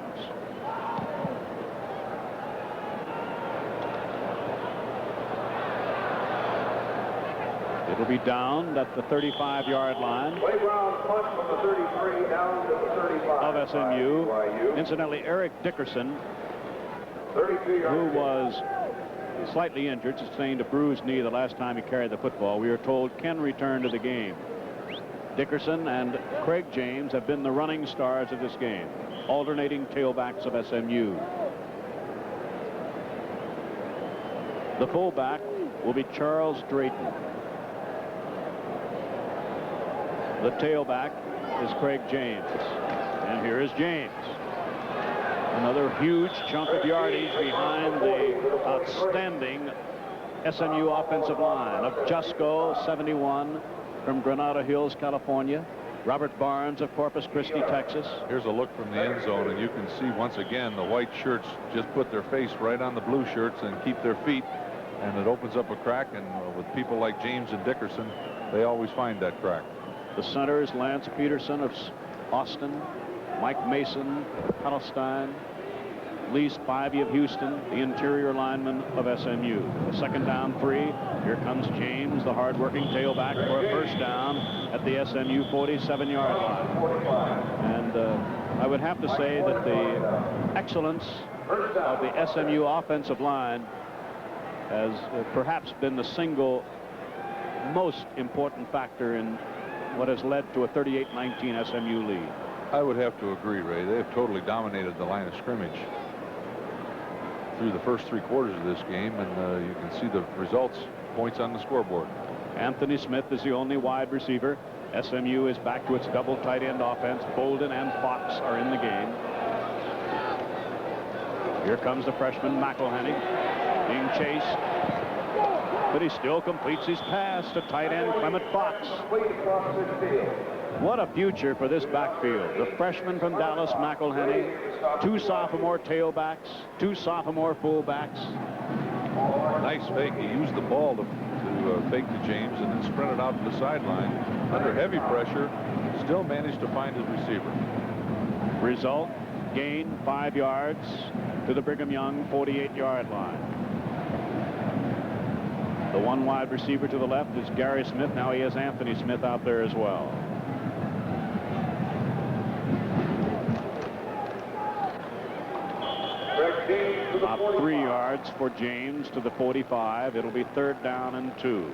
[SPEAKER 2] It'll be down at the 35-yard line
[SPEAKER 4] Playground punt from the 33 down to the 35
[SPEAKER 2] of SMU.
[SPEAKER 4] BYU.
[SPEAKER 2] Incidentally, Eric Dickerson,
[SPEAKER 4] 32
[SPEAKER 2] who
[SPEAKER 4] yards.
[SPEAKER 2] was slightly injured, sustained a bruised knee the last time he carried the football, we are told can return to the game. Dickerson and Craig James have been the running stars of this game, alternating tailbacks of SMU. The fullback will be Charles Drayton. The tailback is Craig James. And here is James. Another huge chunk of yardage behind the outstanding SMU offensive line of Jusko, 71, from Granada Hills, California. Robert Barnes of Corpus Christi, Texas.
[SPEAKER 1] Here's a look from the end zone, and you can see once again the white shirts just put their face right on the blue shirts and keep their feet, and it opens up a crack, and with people like James and Dickerson, they always find that crack.
[SPEAKER 2] The centers, Lance Peterson of Austin, Mike Mason of Palestine, Lee Spivey of Houston, the interior lineman of SMU. The 2nd down 3. Here comes James, the hard-working tailback, for a 1st down at the SMU 47-yard line. And I would have to say that the excellence of the SMU offensive line has perhaps been the single most important factor in what has led to a 38-19 SMU lead.
[SPEAKER 1] I would have to agree, Ray. They have totally dominated the line of scrimmage through the first 3 quarters of this game, and you can see the results, points on the scoreboard.
[SPEAKER 2] Anthony Smith is the only wide receiver. SMU is back to its double tight end offense. Bolden and Fox are in the game. Here comes the freshman McElhenney being chased, but he still completes his pass to tight end Clement Fox. What a future for this backfield. The freshman from Dallas, McElhenney, 2 sophomore tailbacks, 2 sophomore fullbacks.
[SPEAKER 1] Nice fake. He used the ball to fake to James and then sprinted out to the sideline. Under heavy pressure, still managed to find his receiver.
[SPEAKER 2] Result, gain 5 yards to the Brigham Young 48-yard line. The one wide receiver to the left is Gary Smith. Now he has Anthony Smith out there as well. About 3 yards for James to the 45. It'll be 3rd down and 2.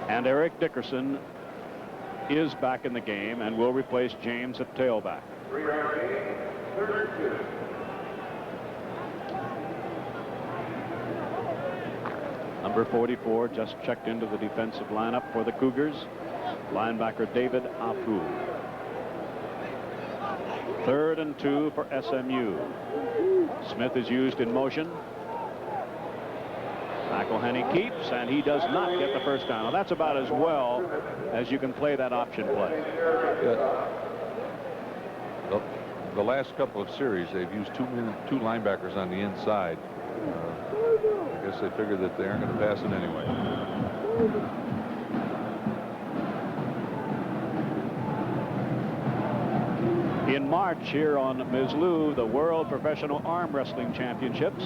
[SPEAKER 2] And Eric Dickerson is back in the game and will replace James at tailback. Number 44 just checked into the defensive lineup for the Cougars. Linebacker David Apu. 3rd and 2 for SMU. Smith is used in motion. McElhenney keeps, and he does not get the first down. Now, that's about as well as you can play that option play.
[SPEAKER 1] The last couple of series, they've used two linebackers on the inside. I guess they figured that they aren't going to pass it anyway.
[SPEAKER 2] In March here on Mislu, the World Professional Arm Wrestling Championships.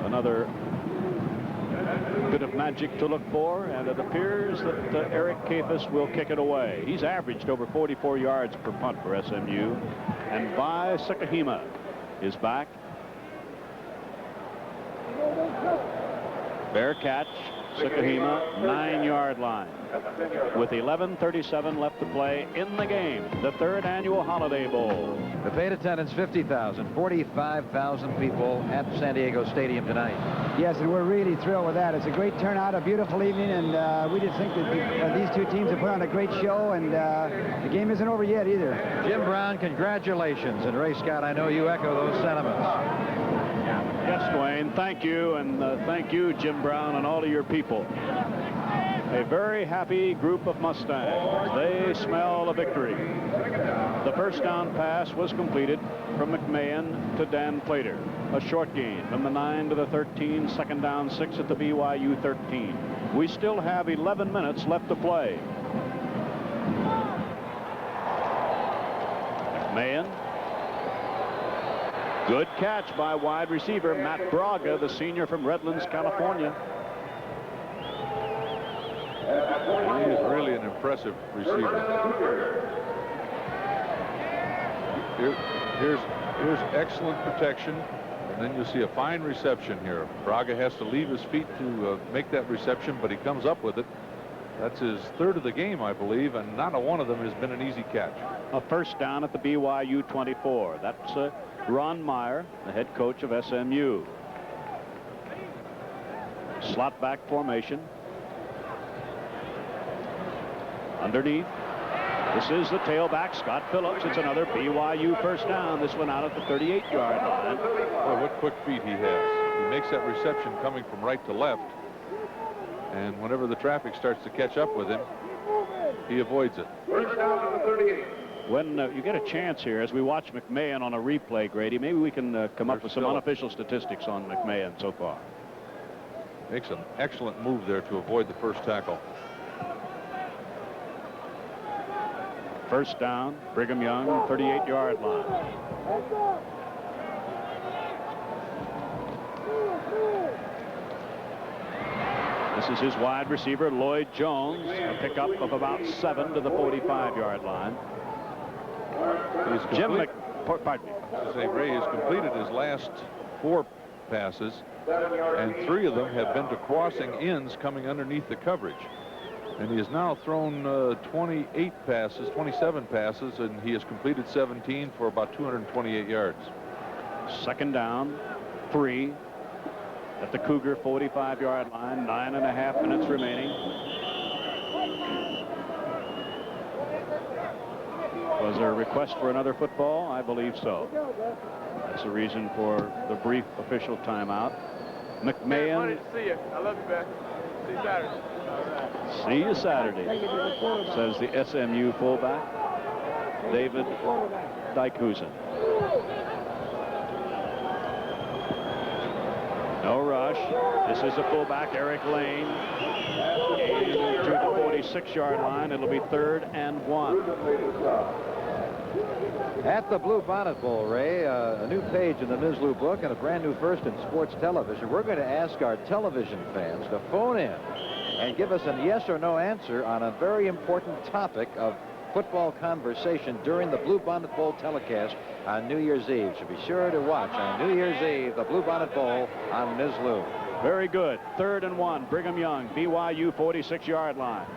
[SPEAKER 2] Another bit of magic to look for, and it appears that Eric Kafis will kick it away. He's averaged over 44 yards per punt for SMU. And Vi Sakahima is back. Fair catch. Sakahima, 9-yard line. With 11:37 left to play in the game, the 3rd annual Holiday Bowl.
[SPEAKER 3] The paid attendance 50,000, 45,000 people at San Diego Stadium tonight.
[SPEAKER 5] Yes, and we're really thrilled with that. It's a great turnout, a beautiful evening, and we just think that these two teams have put on a great show, and the game isn't over yet either.
[SPEAKER 3] Jim Brown, congratulations. And Ray Scott, I know you echo those sentiments.
[SPEAKER 2] Yes, Dwayne, thank you, and thank you, Jim Brown, and all of your people. A very happy group of Mustangs. They smell a victory. The first down pass was completed from McMahon to Dan Plater. A short gain from the 9 to the 13, 2nd down 6 at the BYU 13. We still have 11 minutes left to play. McMahon. Good catch by wide receiver Matt Braga, the senior from Redlands, California.
[SPEAKER 1] He is really an impressive receiver. Here's excellent protection, and then you'll see a fine reception here. Braga has to leave his feet to make that reception, but he comes up with it. That's his 3rd of the game, I believe, and not a one of them has been an easy catch.
[SPEAKER 2] A first down at the BYU 24. That's Ron Meyer, the head coach of SMU. Slot back formation. Underneath. This is the tailback, Scott Phillips. It's another BYU first down. This one out at the 38-yard line.
[SPEAKER 1] Boy, what quick feet he has. He makes that reception coming from right to left. And whenever the traffic starts to catch up with him, he avoids it.
[SPEAKER 4] First down to the 38.
[SPEAKER 2] When you get a chance here, as we watch McMahon on a replay, Grady, maybe we can come up with some unofficial statistics on McMahon so far.
[SPEAKER 1] Makes an excellent move there to avoid the first tackle.
[SPEAKER 2] First down, Brigham Young, 38-yard line. This is his wide receiver, Lloyd Jones, a pickup of about 7 to the 45-yard line. Jim pardon me.
[SPEAKER 1] Ray has completed his last 4 passes, and 3 of them have been to crossing ends coming underneath the coverage. And he has now thrown 27 passes, and he has completed 17 for about 228 yards.
[SPEAKER 2] 2nd down, 3 at the Cougar 45-yard line, 9.5 minutes remaining. Was there a request for another football? I believe so. That's the reason for the brief official timeout. McMahon.
[SPEAKER 6] See you. I love you, man. See you Saturday.
[SPEAKER 2] See you Saturday, says the SMU fullback, David Dijkhuizen. No rush. This is the fullback, Eric Lane. To the 46-yard line. It'll be 3rd and 1.
[SPEAKER 3] At the Blue Bonnet Bowl, Ray, a new page in the Mizzlou book and a brand new first in sports television. We're going to ask our television fans to phone in and give us a yes or no answer on a very important topic of football conversation during the Blue Bonnet Bowl telecast on New Year's Eve. So be sure to watch on New Year's Eve the Blue Bonnet Bowl on Mizzlou.
[SPEAKER 2] Very good. 3rd and 1. Brigham Young, BYU 46-yard line.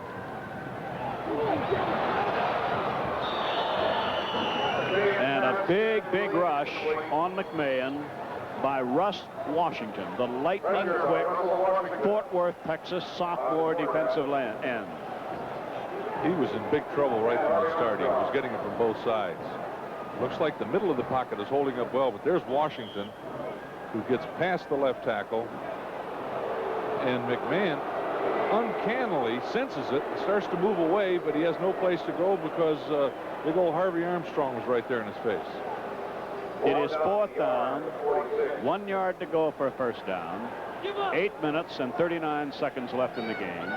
[SPEAKER 2] And a big rush on McMahon by Russ Washington, the lightning-quick Fort Worth, Texas sophomore defensive end.
[SPEAKER 1] He was in big trouble right from the start. He was getting it from both sides. Looks like the middle of the pocket is holding up well, but there's Washington, who gets past the left tackle. And McMahon uncannily senses it, starts to move away, but he has no place to go because big old Harvey Armstrong was right there in his face.
[SPEAKER 2] It is 4th down, 1 yard to go for a first down, 8 minutes and 39 seconds left in the game.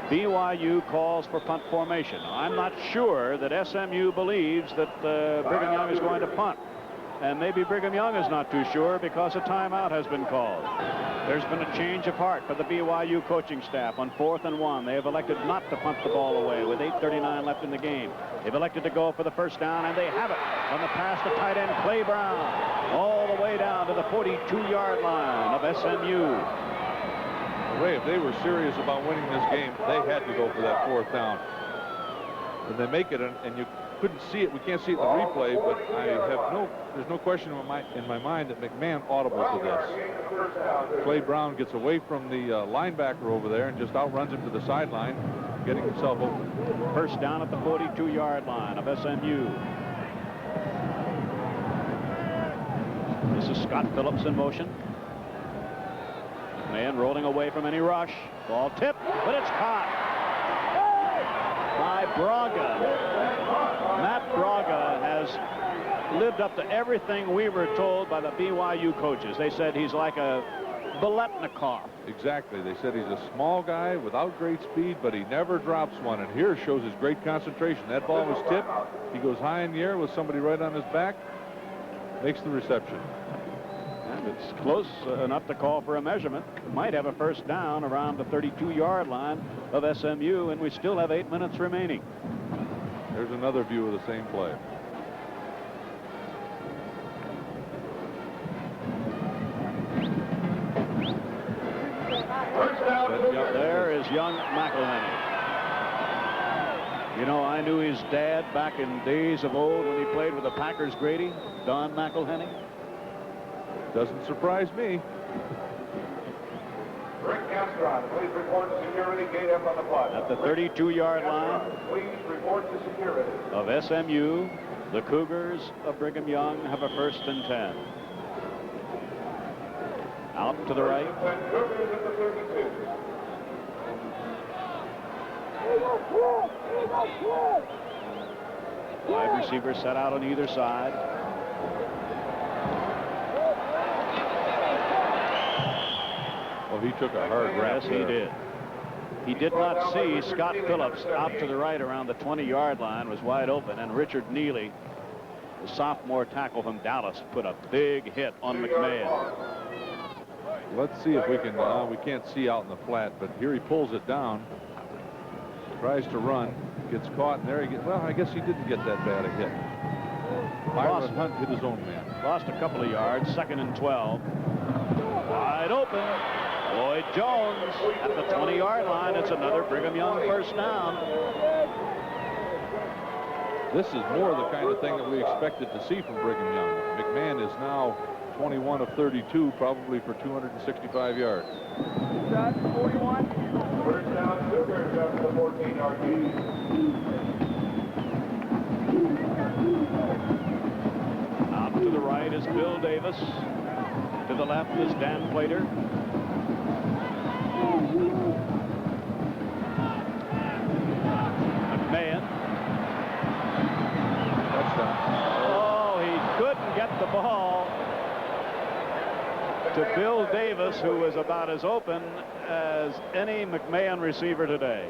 [SPEAKER 2] BYU calls for punt formation. I'm not sure that SMU believes that Brigham Young is going to punt. And maybe Brigham Young is not too sure because a timeout has been called. There's been a change of heart for the BYU coaching staff on 4th and 1. They have elected not to punt the ball away with 8:39 left in the game. They've elected to go for the first down, and they have it on the pass to tight end Clay Brown all the way down to the 42-yard line of SMU.
[SPEAKER 1] Ray, if they were serious about winning this game, they had to go for that 4th down. And they make it, and you couldn't see it. We can't see it in the replay, but there's no question in my mind that McMahon audible to this. Clay Brown gets away from the linebacker over there and just outruns him to the sideline, getting himself open.
[SPEAKER 2] First down at the 42-yard line of SMU. This is Scott Phillips in motion. Man rolling away from any rush. Ball tipped, but it's caught by Braga. Matt Braga has lived up to everything we were told by the BYU coaches. They said he's like a Biletnikoff.
[SPEAKER 1] Exactly. They said he's a small guy without great speed, but he never drops one. And here shows his great concentration. That ball was tipped. He goes high in the air with somebody right on his back, makes the reception.
[SPEAKER 2] And it's close enough to call for a measurement. Might have a first down around the 32-yard line of SMU, and we still have 8 minutes remaining.
[SPEAKER 1] There's another view of the same play.
[SPEAKER 2] There is young McElhenney. You know, I knew his dad back in days of old when he played with the Packers Grady, Don McElhenney.
[SPEAKER 1] Doesn't surprise me.
[SPEAKER 4] Rick Castron, please report to security. Gate up on the plot.
[SPEAKER 2] At the 32-yard line
[SPEAKER 4] Please report to security.
[SPEAKER 2] of SMU, the Cougars of Brigham Young have a 1st and 10. Out to the right.
[SPEAKER 4] Cougars at the 32.
[SPEAKER 2] Wide receivers set out on either side.
[SPEAKER 1] Well, he took a hard rap.
[SPEAKER 2] Yes, he did. He did not see Scott Phillips out to the right around the 20-yard line, was wide open, and Richard Neely, the sophomore tackle from Dallas, put a big hit on McMahon.
[SPEAKER 1] Let's see if we can. We can't see out in the flat, but here he pulls it down, tries to run, gets caught, and there he gets. Well, I guess he didn't get that bad a hit. Byron Hunt hit his own man.
[SPEAKER 2] Lost a couple of yards. 2nd and 12. Wide open. Lloyd Jones at the 20-yard line. It's another Brigham Young first down.
[SPEAKER 1] This is more the kind of thing that we expected to see from Brigham Young. McMahon is now 21 of 32, probably for 265 yards.
[SPEAKER 4] 41. First down, Cougars up to the 14-yard line.
[SPEAKER 2] Out to the right is Bill Davis. To the left is Dan Plater. McMahon.
[SPEAKER 1] Touchdown.
[SPEAKER 2] Oh, he couldn't get the ball to Bill Davis, who was about as open as any McMahon receiver today.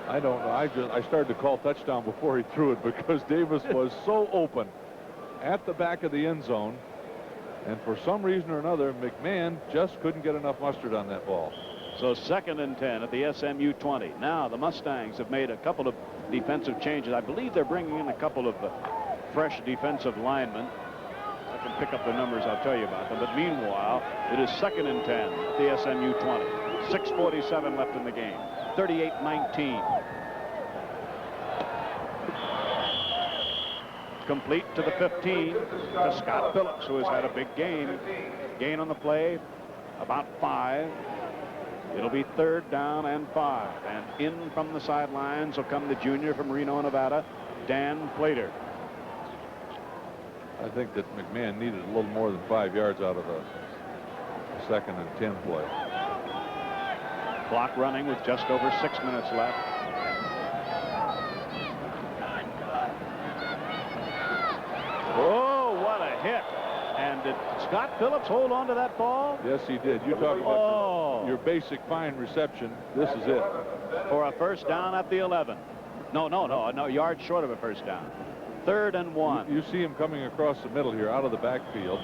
[SPEAKER 1] I don't know. I started to call touchdown before he threw it because Davis was so open at the back of the end zone. And for some reason or another, McMahon just couldn't get enough mustard on that ball.
[SPEAKER 2] So 2nd and 10 at the SMU 20. Now the Mustangs have made a couple of defensive changes. I believe they're bringing in a couple of fresh defensive linemen. I can pick up the numbers, I'll tell you about them. But meanwhile, it is 2nd and 10 at the SMU 20. 6:47 left in the game. 38-19. Complete to the 15 to Scott Phillips, who has had a big game. Gain on the play, about 5. It'll be 3rd down and 5. And in from the sidelines will come the junior from Reno, Nevada, Dan Plater.
[SPEAKER 1] I think that McMahon needed a little more than 5 yards out of the 2nd and 10 play.
[SPEAKER 2] Clock running with just over 6 minutes left. Oh, what a hit. And did Scott Phillips hold on to that ball?
[SPEAKER 1] Yes, he did. You talk about your basic fine reception. This is it.
[SPEAKER 2] For a 1st down at the 11. No, yard short of a 1st down. 3rd and 1.
[SPEAKER 1] You see him coming across the middle here out of the backfield.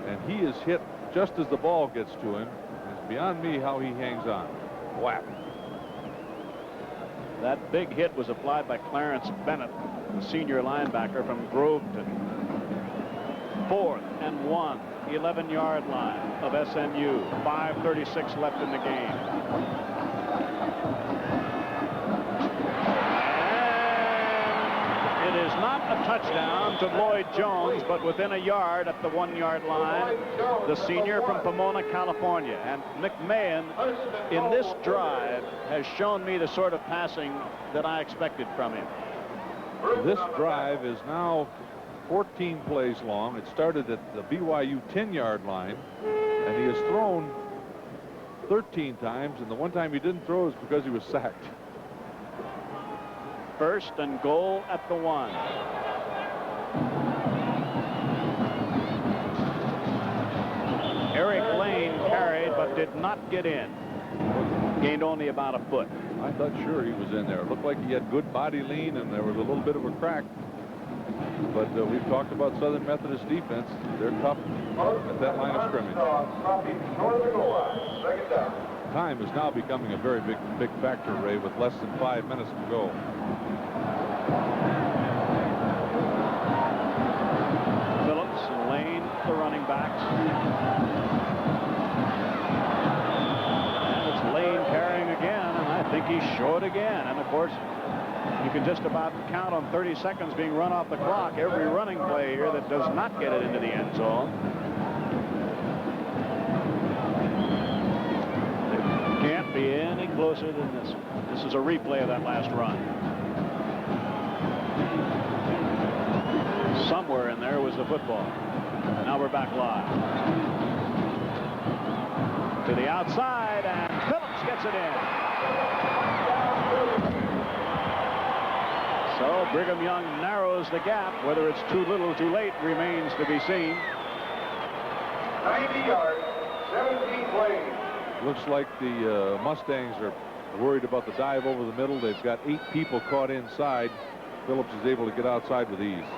[SPEAKER 1] And he is hit just as the ball gets to him. It's beyond me how he hangs on. Whap.
[SPEAKER 2] That big hit was applied by Clarence Bennett, the senior linebacker from Groveton. 4th and 1, 11-yard line of SMU. 5:36 left in the game. And it is not a touchdown to Lloyd Jones, but within a yard at the 1-yard line, the senior from Pomona, California. And McMahon, in this drive, has shown me the sort of passing that I expected from him.
[SPEAKER 1] This drive is now 14 plays long. It started at the BYU 10-yard line, and he has thrown 13 times, and the one time he didn't throw is because he was sacked.
[SPEAKER 2] 1st and goal at the 1. Eric Lane carried but did not get in. Gained only about a foot.
[SPEAKER 1] I thought sure he was in there. It looked like he had good body lean, and there was a little bit of a crack. But we've talked about Southern Methodist defense. They're tough at that line of scrimmage. Time is now becoming a very big factor, Ray, with less than 5 minutes to go.
[SPEAKER 2] Phillips and Lane, the running backs. And it's Lane carrying again, and I think he's short again. And of course, you can just about count on 30 seconds being run off the clock every running play here that does not get it into the end zone. It can't be any closer than this. This is a replay of that last run. Somewhere in there was the football. Now we're back live. To the outside, and Phillips gets it in. So Brigham Young narrows the gap. Whether it's too little, too late remains to be seen.
[SPEAKER 4] 90 yards, 17 plays.
[SPEAKER 1] Looks like the Mustangs are worried about the dive over the middle. They've got 8 people caught inside. Phillips is able to get outside with ease.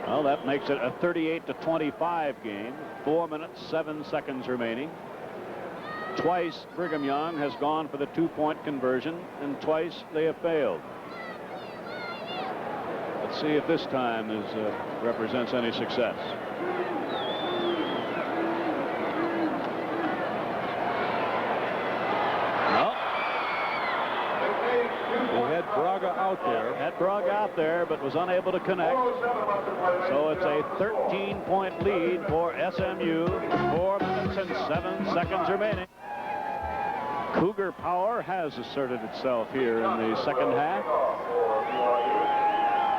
[SPEAKER 2] Well, that makes it a 38-25 game. 4 minutes, 7 seconds remaining. Twice Brigham Young has gone for the 2-point conversion, and twice they have failed. Let's see if this time represents any success. No.
[SPEAKER 1] They had Braga out there.
[SPEAKER 2] Had Braga out there, but was unable to connect. So it's a 13-point lead for SMU. 4 minutes and 7 seconds remaining. Cougar power has asserted itself here in the second half.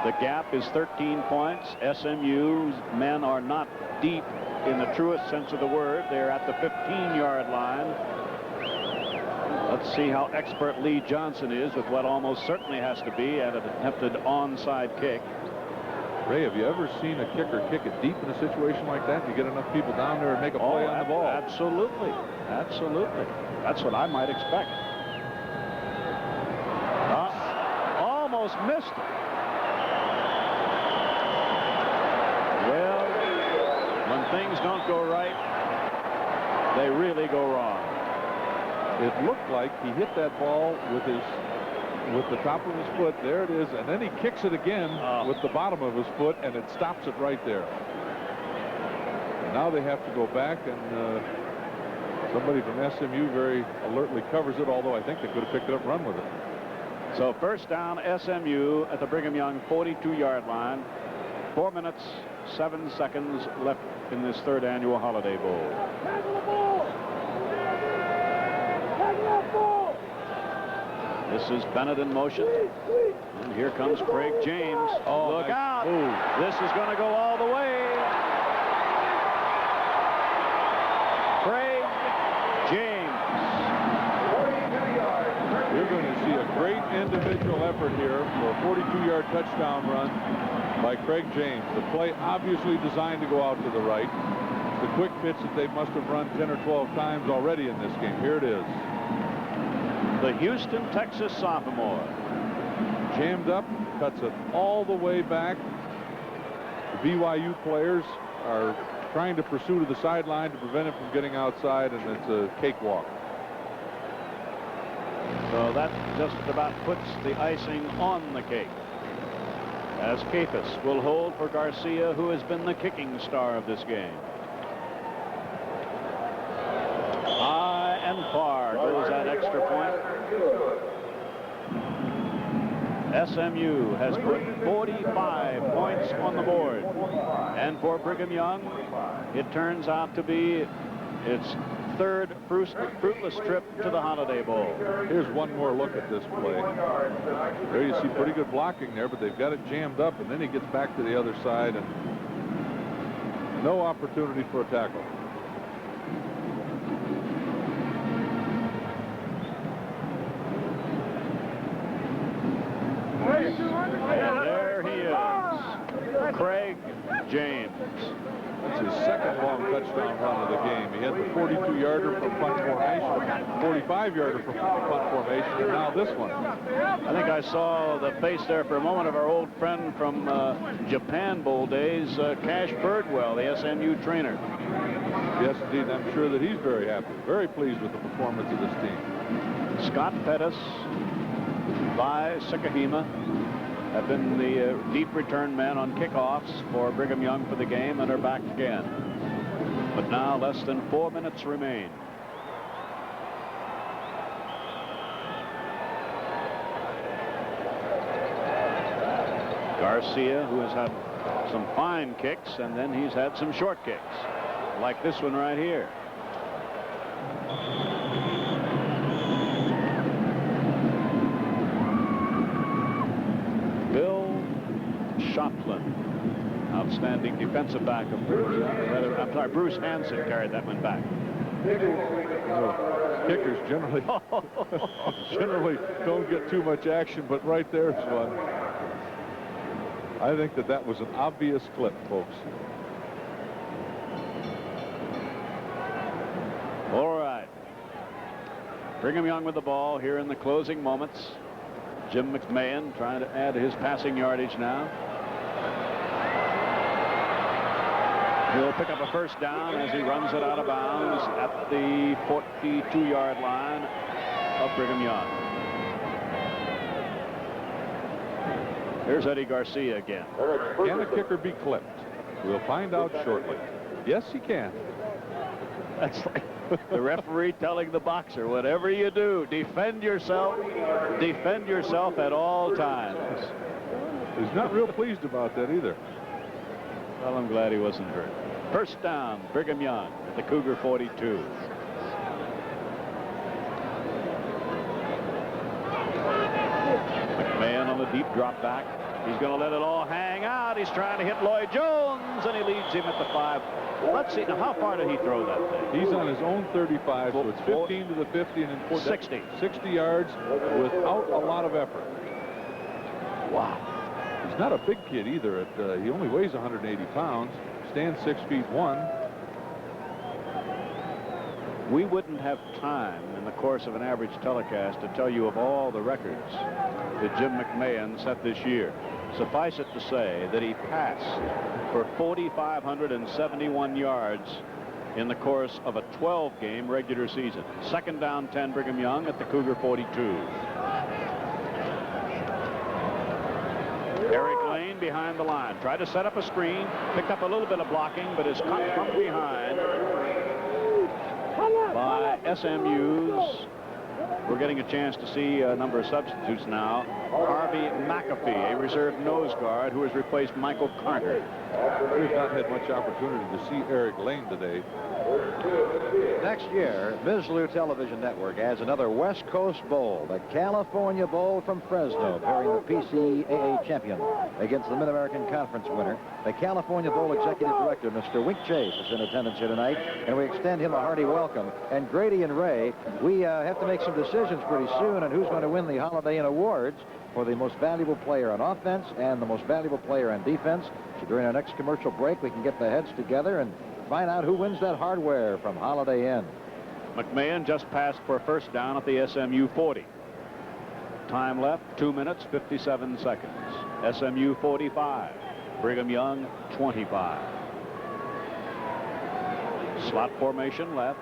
[SPEAKER 2] The gap is 13 points. SMU's men are not deep in the truest sense of the word. They're at the 15-yard line. Let's see how expert Lee Johnson is with what almost certainly has to be an attempted onside kick.
[SPEAKER 1] Ray, have you ever seen a kicker kick it deep in a situation like that? You get enough people down there and make a play on the ball.
[SPEAKER 2] Absolutely. Absolutely. That's what I might expect. almost missed it. Well, when things don't go right, they really go wrong.
[SPEAKER 1] It looked like he hit that ball with the top of his foot. There it is, and then he kicks it again with the bottom of his foot, and it stops it right there. And now they have to go back, and somebody from SMU very alertly covers it, although I think they could have picked it up and run with it.
[SPEAKER 2] So first down, SMU at the Brigham Young 42-yard line. 4 minutes, 7 seconds left in this third annual Holiday Bowl. This is Bennett in motion. And here comes Craig James.
[SPEAKER 1] Oh,
[SPEAKER 2] look
[SPEAKER 1] nice
[SPEAKER 2] out.
[SPEAKER 1] move.
[SPEAKER 2] This is going to go all the way. Craig James.
[SPEAKER 1] You're going to see a great individual effort here for a 42-yard touchdown run by Craig James. The play obviously designed to go out to the right. The quick pitch that they must have run 10 or 12 times already in this game. Here it is.
[SPEAKER 2] The Houston, Texas sophomore.
[SPEAKER 1] Jammed up, cuts it all the way back. The BYU players are trying to pursue to the sideline to prevent him from getting outside, and it's a cakewalk.
[SPEAKER 2] So that just about puts the icing on the cake, as Capus will hold for Garcia, who has been the kicking star of this game. High and far goes that extra point. SMU has put 45 points on the board. And for Brigham Young, it turns out to be its third fruitless trip to the Holiday Bowl.
[SPEAKER 1] Here's one more look at this play. There you see pretty good blocking there, but they've got it jammed up, and then he gets back to the other side, and no opportunity for a tackle.
[SPEAKER 2] And there he is, Craig James.
[SPEAKER 1] That's his second long touchdown run of the game. He had the 42-yarder from punt formation, 45-yarder from punt formation, and now this one.
[SPEAKER 2] I think I saw the face there for a moment of our old friend from Japan Bowl days, Cash Birdwell, the SMU trainer.
[SPEAKER 1] Yes, indeed. I'm sure that he's very happy, very pleased with the performance of this team.
[SPEAKER 2] Scott Pettis, Vi Sikahima have been the deep return men on kickoffs for Brigham Young for the game and are back again. But now less than 4 minutes remain. Garcia, who has had some fine kicks, and then he's had some short kicks, like this one right here. Shopland, outstanding defensive back of Bruce. I'm sorry, Bruce Hansen carried that one back.
[SPEAKER 1] Kickers generally don't get too much action, but right there's one. I think that was an obvious clip, folks.
[SPEAKER 2] All right. Brigham Young with the ball here in the closing moments. Jim McMahon trying to add his passing yardage now. He'll pick up a first down as he runs it out of bounds at the 42-yard line of Brigham Young. Here's Eddie Garcia again.
[SPEAKER 1] Can a kicker be clipped? We'll find out shortly. Yes, he can.
[SPEAKER 2] That's like the referee telling the boxer, whatever you do, defend yourself at all times.
[SPEAKER 1] He's not real pleased about that either.
[SPEAKER 2] Well, I'm glad he wasn't hurt. First down, Brigham Young at the Cougar 42. McMahon on the deep drop back. He's going to let it all hang out. He's trying to hit Lloyd Jones, and he leads him at the 5. Let's see, now how far did he throw that thing?
[SPEAKER 1] He's on his own 35, so it's 15 to the 50 and then
[SPEAKER 2] 60.
[SPEAKER 1] 60 yards without a lot of effort.
[SPEAKER 2] Wow.
[SPEAKER 1] He's not a big kid either. He only weighs 180 pounds, stands 6'1".
[SPEAKER 2] We wouldn't have time in the course of an average telecast to tell you of all the records that Jim McMahon set this year. Suffice it to say that he passed for 4,571 yards in the course of a 12-game regular season. Second down 10, Brigham Young at the Cougar 42. Eric Lane behind the line. Tried to set up a screen. Picked up a little bit of blocking, but is cut from behind by SMU's. We're getting a chance to see a number of substitutes now. Harvey McAfee, a reserve nose guard who has replaced Michael Carter.
[SPEAKER 1] We've not had much opportunity to see Eric Lane today.
[SPEAKER 3] Next year, Mislu Television Network adds another West Coast Bowl, the California Bowl from Fresno, pairing the PCAA champion against the Mid-American Conference winner. The California Bowl Executive Director, Mr. Wink Chase, is in attendance here tonight, and we extend him a hearty welcome. And Grady and Ray, we have to make some decisions pretty soon on who's going to win the Holiday Inn Awards for the most valuable player on offense and the most valuable player on defense. So during our next commercial break, we can get the heads together and find out who wins that hardware from Holiday Inn.
[SPEAKER 2] McMahon just passed for a first down at the SMU 40. Time left, 2 minutes, 57 seconds. SMU 45. Brigham Young 25. Slot formation left.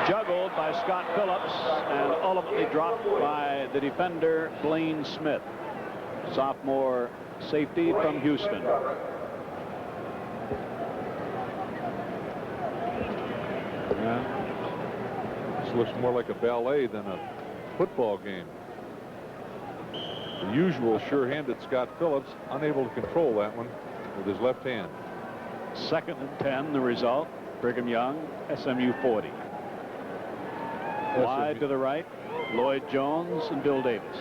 [SPEAKER 2] Juggled by Scott Phillips and ultimately dropped by the defender Blaine Smith, sophomore safety from Houston.
[SPEAKER 1] This looks more like a ballet than a football game. The usual sure-handed Scott Phillips unable to control that one with his left hand.
[SPEAKER 2] Second and 10, the result. Brigham Young, SMU 40. Wide to the right, Lloyd Jones and Bill Davis.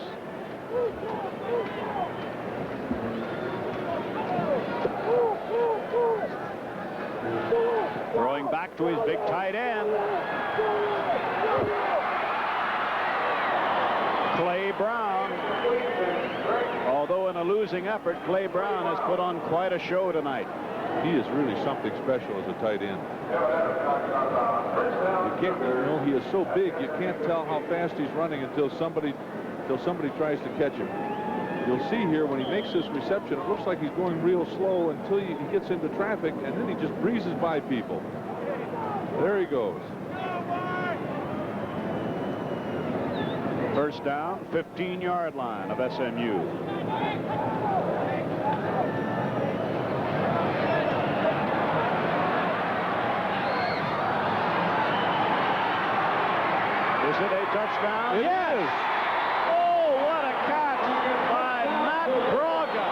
[SPEAKER 2] Throwing back to his big tight end. Clay Brown. Although in a losing effort, Clay Brown has put on quite a show tonight.
[SPEAKER 1] He is really something special as a tight end. You can't, he is so big, you can't tell how fast he's running until somebody tries to catch him. You'll see here when he makes this reception, it looks like he's going real slow until he gets into traffic, and then he just breezes by people. There he goes.
[SPEAKER 2] First down, 15-yard line of SMU. Is it a touchdown?
[SPEAKER 1] It is.
[SPEAKER 2] Oh, what a catch by Matt Braga.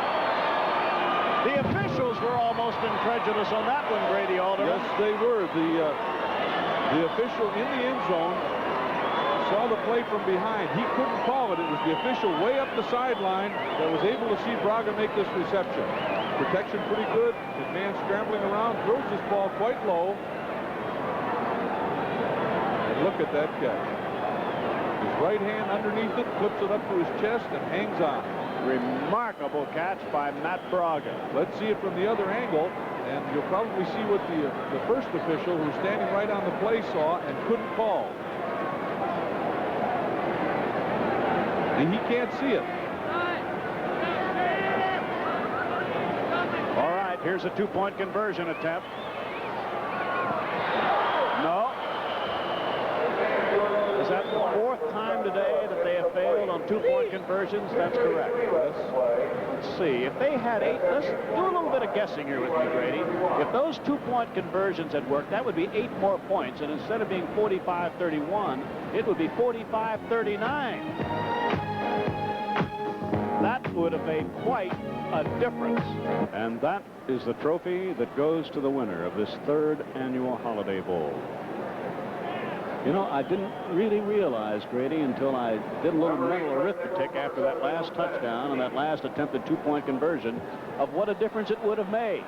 [SPEAKER 2] The officials were almost incredulous on that one, Grady Alderman.
[SPEAKER 1] Yes, they were. The official in the end zone saw the play from behind. He couldn't call it. It was the official way up the sideline that was able to see Braga make this reception. Protection pretty good. The man scrambling around, throws this ball quite low. And look at that catch. His right hand underneath it, flips it up to his chest, and hangs on.
[SPEAKER 2] Remarkable catch by Matt Braga.
[SPEAKER 1] Let's see it from the other angle, and you'll probably see what the first official who was standing right on the play saw and couldn't call. And he can't see it.
[SPEAKER 2] All right, here's a two-point conversion attempt. No. Is that the fourth time today that they have failed on two-point conversions? That's correct. Let's see. If they had 8, let's do a little bit of guessing here with me, Grady. If those two-point conversions had worked, that would be 8 more points. And instead of being 45-31, it would be 45-39. That would have made quite a difference. And that is the trophy that goes to the winner of this 3rd annual Holiday Bowl. You know, I didn't really realize, Grady, until I did a little mental arithmetic after that last touchdown and that last attempted two-point conversion of what a difference it would have made.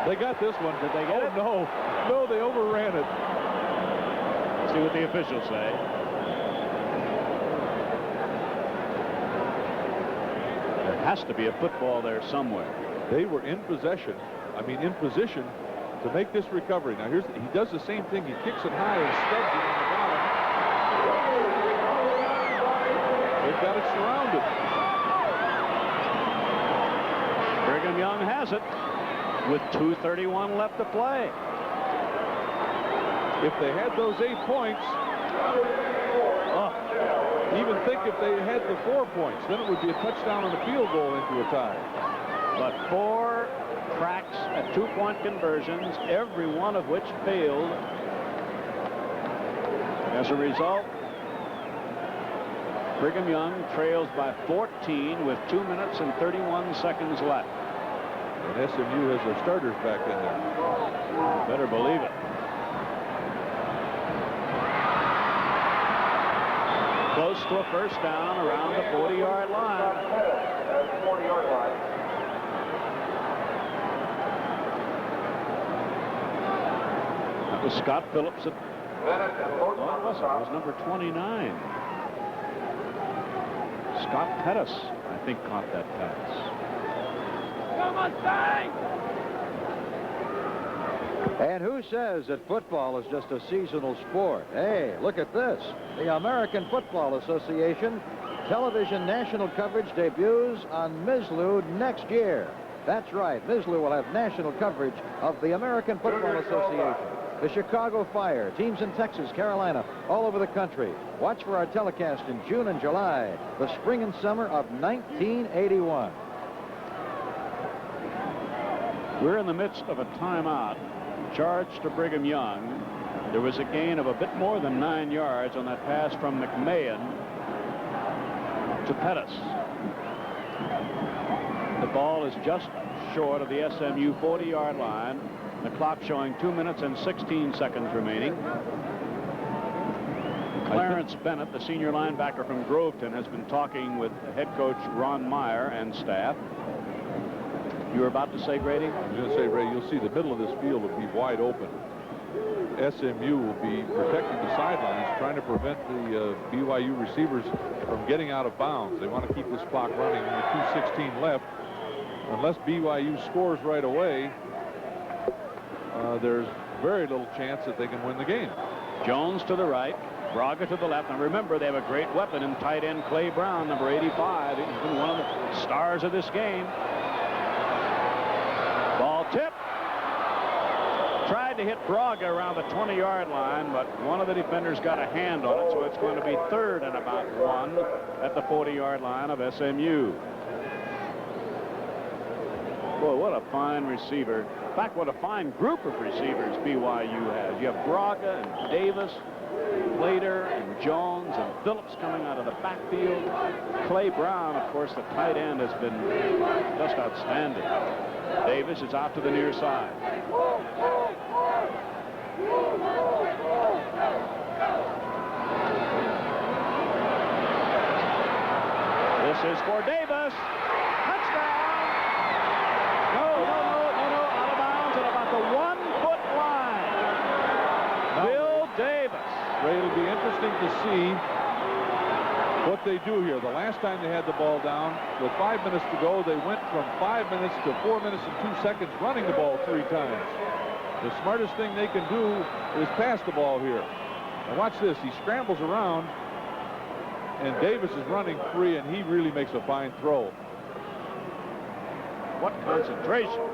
[SPEAKER 1] They got this one.
[SPEAKER 2] Did they get it?
[SPEAKER 1] No, they overran it.
[SPEAKER 2] Let's see what the officials say. There has to be a football there somewhere.
[SPEAKER 1] They were in possession. I mean, in position to make this recovery. Now, he does the same thing. He kicks it high and stubs it on the bottom. They've got it surrounded.
[SPEAKER 2] Brigham Young has it with 2:31 left to play.
[SPEAKER 1] If they had those 8 points, even think if they had the 4 points, then it would be a touchdown and a field goal into a tie.
[SPEAKER 2] But 4 cracks at 2-point conversions, every one of which failed. As a result, Brigham Young trails by 14 with 2 minutes and 31 seconds left.
[SPEAKER 1] And SMU has their starters back in there.
[SPEAKER 2] Better believe it. Close to a first down around the 40-yard line.
[SPEAKER 4] At the 40-yard line.
[SPEAKER 2] That was Scott Phillips.
[SPEAKER 4] Then at the
[SPEAKER 2] No, it wasn't. It was number 29. Scott Pettis, I think, caught that pass.
[SPEAKER 6] Come on, Stang!
[SPEAKER 3] And who says that football is just a seasonal sport? Hey, look at this. The American Football Association television national coverage debuts on MSLU next year. That's right. MSLU will have national coverage of the American Football Association. The Chicago Fire, teams in Texas, Carolina, all over the country. Watch for our telecast in June and July, the spring and summer of 1981.
[SPEAKER 2] We're in the midst of a timeout. Charge to Brigham Young. There was a gain of a bit more than 9 yards on that pass from McMahon to Pettis. The ball is just short of the SMU 40-yard line. The clock showing 2 minutes and 16 seconds remaining. Clarence Bennett, the senior linebacker from Groveton, has been talking with head coach Ron Meyer and staff. You were about to say, Grady?
[SPEAKER 1] I was going to say, Ray, you'll see the middle of this field will be wide open. SMU will be protecting the sidelines, trying to prevent the BYU receivers from getting out of bounds. They want to keep this clock running. Only 2:16 left. Unless BYU scores right away, there's very little chance that they can win the game.
[SPEAKER 2] Jones to the right, Braga to the left. And remember, they have a great weapon in tight end Clay Brown, number 85. He's been one of the stars of this game. Ball tip. Tried to hit Braga around the 20-yard line, but one of the defenders got a hand on it, so it's going to be 3rd and about 1 at the 40-yard line of SMU. Boy, what a fine receiver. In fact, what a fine group of receivers BYU has. You have Braga and Davis, Plater and Jones and Phillips coming out of the backfield. Clay Brown, of course, the tight end, has been just outstanding. Davis is out to the near side. This is for Davis. Touchdown! No, out of bounds at about the 1-foot line. Bill Davis.
[SPEAKER 1] Ray, it'll be interesting to see what they do here. The last time they had the ball down, with 5 minutes to go, they went from 5 minutes to 4 minutes and 2 seconds running the ball 3 times. The smartest thing they can do is pass the ball here. Now watch this. He scrambles around, and Davis is running free, and he really makes a fine throw.
[SPEAKER 2] What concentration.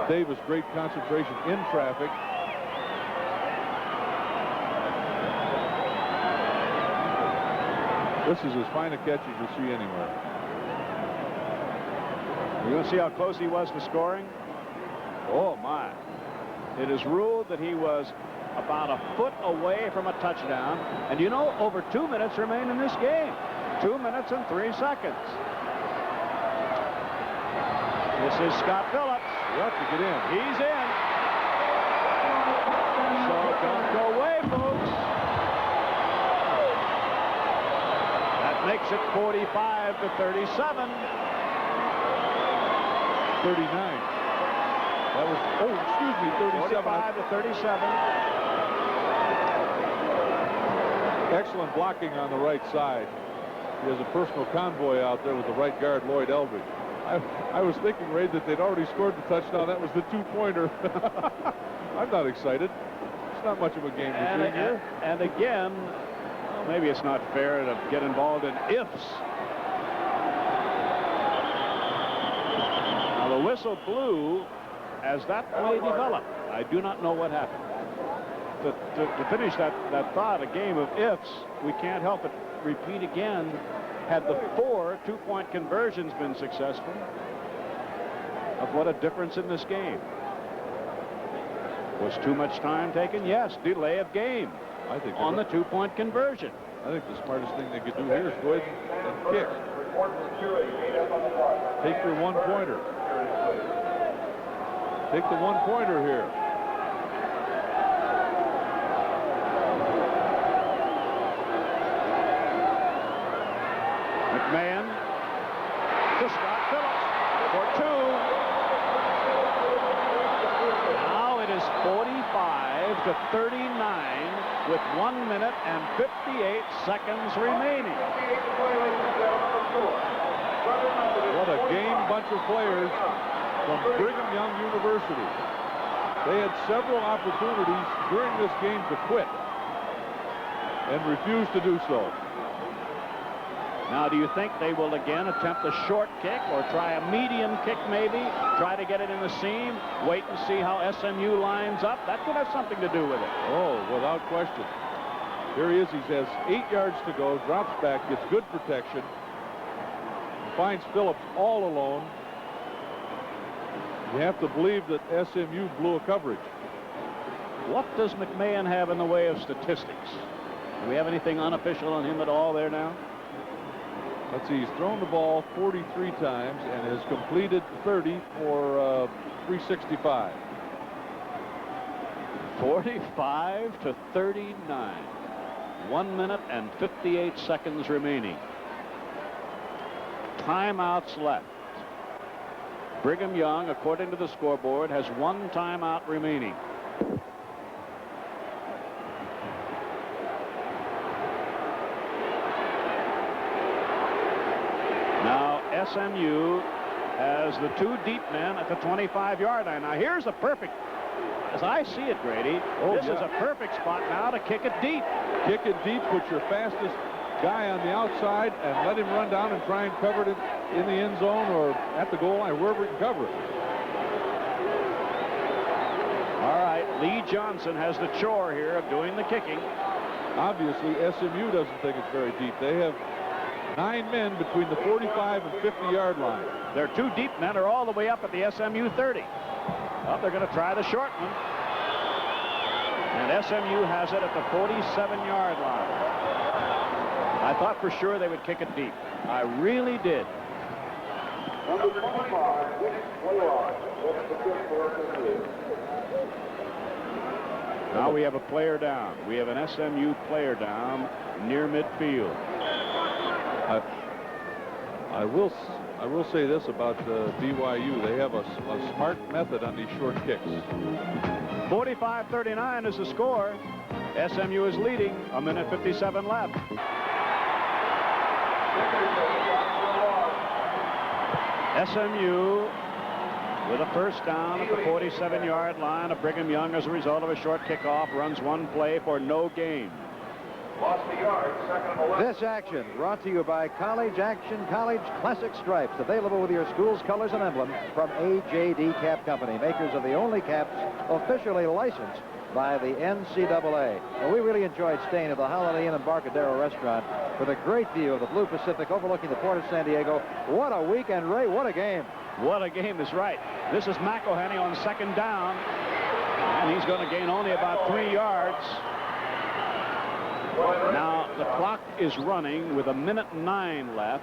[SPEAKER 1] Davis, great concentration in traffic. This is as fine a catch as you'll see anywhere.
[SPEAKER 2] You want to see how close he was to scoring? Oh, my. It is ruled that he was about a foot away from a touchdown. And you know, over 2 minutes remain in this game. 2 minutes and 3 seconds. This is Scott Phillips.
[SPEAKER 1] You have to get in.
[SPEAKER 2] He's in. So don't go away, folks. That makes it 45 to 37.
[SPEAKER 1] 39. That was, 37.
[SPEAKER 2] 45 to 37.
[SPEAKER 1] Excellent blocking on the right side. He has a personal convoy out there with the right guard, Lloyd Eldridge. I was thinking, Ray, that they'd already scored the touchdown. That was the two-pointer. I'm not excited. It's not much of a game between here.
[SPEAKER 2] And again, well, maybe it's not fair to get involved in ifs. Now the whistle blew as that play developed. I do not know what happened. To finish that thought, a game of ifs, we can't help but repeat again. Had the 4 two-point conversions been successful, of what a difference in this game. Was too much time taken? Yes, delay of game.
[SPEAKER 1] I think
[SPEAKER 2] on the two-point conversion.
[SPEAKER 1] I think the smartest thing they could do here is go ahead and kick. Take your one-pointer. Take the one-pointer here.
[SPEAKER 2] McMahon to Scott Phillips for 2. Now it is 45-39 with 1 minute and 58 seconds remaining.
[SPEAKER 1] What a game bunch of players from Brigham Young University. They had several opportunities during this game to quit and refused to do so.
[SPEAKER 2] Now, do you think they will again attempt a short kick or try a medium kick maybe? Try to get it in the seam? Wait and see how SMU lines up? That could have something to do with it.
[SPEAKER 1] Oh, without question. Here he is. He has 8 yards to go. Drops back. Gets good protection. Finds Phillips all alone. You have to believe that SMU blew a coverage.
[SPEAKER 2] What does McMahon have in the way of statistics? Do we have anything unofficial on him at all there now?
[SPEAKER 1] Let's see, he's thrown the ball 43 times and has completed 30 for 365.
[SPEAKER 2] 45-39. 1 minute and 58 seconds remaining. Timeouts left. Brigham Young, according to the scoreboard, has 1 timeout remaining. Now SMU has the 2 deep men at the 25-yard line. Now here's a perfect, as I see it, Grady, this is a perfect spot now to kick it deep.
[SPEAKER 1] Kick it deep, put your fastest guy on the outside and let him run down and try and cover it in the end zone or at the goal line, wherever he can cover it.
[SPEAKER 2] All right, Lee Johnson has the chore here of doing the kicking.
[SPEAKER 1] Obviously, SMU doesn't think it's very deep. They have 9 men between the 45 and 50-yard line.
[SPEAKER 2] Their 2 deep men are all the way up at the SMU 30. Well, they're going to try the short one. And SMU has it at the 47-yard line. I thought for sure they would kick it deep. I really did. Now we have a player down. We have an SMU player down near midfield.
[SPEAKER 1] I will say this about BYU. They have a smart method on these short kicks.
[SPEAKER 2] 45-39 is the score. SMU is leading. 1 minute 57 left. SMU with a first down at the 47-yard line of Brigham Young as a result of a short kickoff. Runs 1 play for no gain.
[SPEAKER 3] This action brought to you by College Action College Classic Stripes, available with your school's colors and emblem from AJD Cap Company, makers of the only caps officially licensed by the NCAA. And we really enjoyed staying at the Holiday Inn Embarcadero restaurant with a great view of the Blue Pacific overlooking the port of San Diego. What a weekend, Ray. What a game.
[SPEAKER 2] What a game is right. This is McElhenney on 2nd down, and he's going to gain only about 3 yards. Now the clock is running with 1 minute 9 left.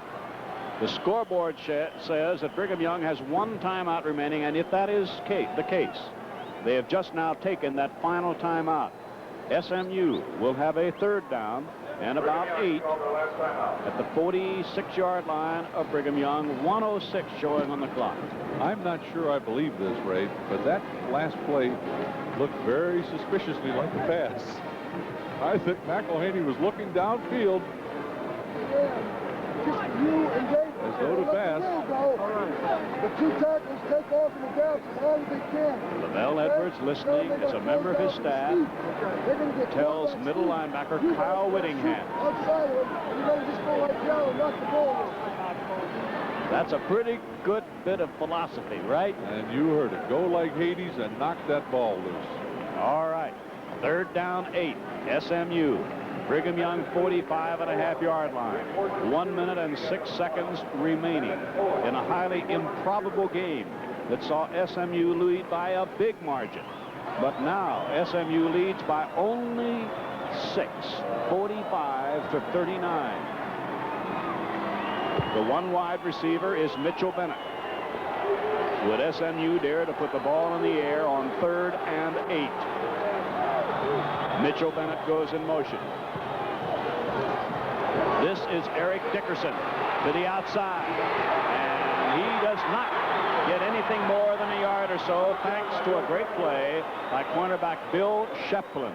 [SPEAKER 2] The scoreboard says that Brigham Young has 1 timeout remaining, and if that is the case, they have just now taken that final timeout. SMU will have a 3rd down and about 8 at the 46-yard line of Brigham Young. 1:06 showing on the clock.
[SPEAKER 1] I'm not sure I believe this, Ray, but that last play looked very suspiciously like a pass. I think McElhaney was looking downfield as though to pass.
[SPEAKER 7] The two tackles take off in the gaps as hard as they can.
[SPEAKER 2] Lavelle Edwards, listening as a member of his staff, tells middle linebacker Kyle Whittingham.
[SPEAKER 7] Outside of him, and you better just go right down and knock the ball away.
[SPEAKER 2] That's a pretty good bit of philosophy, right?
[SPEAKER 1] And you heard it. Go like Hades and knock that ball loose.
[SPEAKER 2] All right. 3rd down 8. SMU. Brigham Young 45.5-yard line. 1 minute and 6 seconds remaining in a highly improbable game that saw SMU lead by a big margin. But now SMU leads by only 6, 45-39. The one wide receiver is Mitchell Bennett. Would SMU dare to put the ball in the air on 3rd and 8? Mitchell Bennett goes in motion. This is Eric Dickerson to the outside. And he does not get anything more than a yard or so, thanks to a great play by cornerback Bill Shefflin.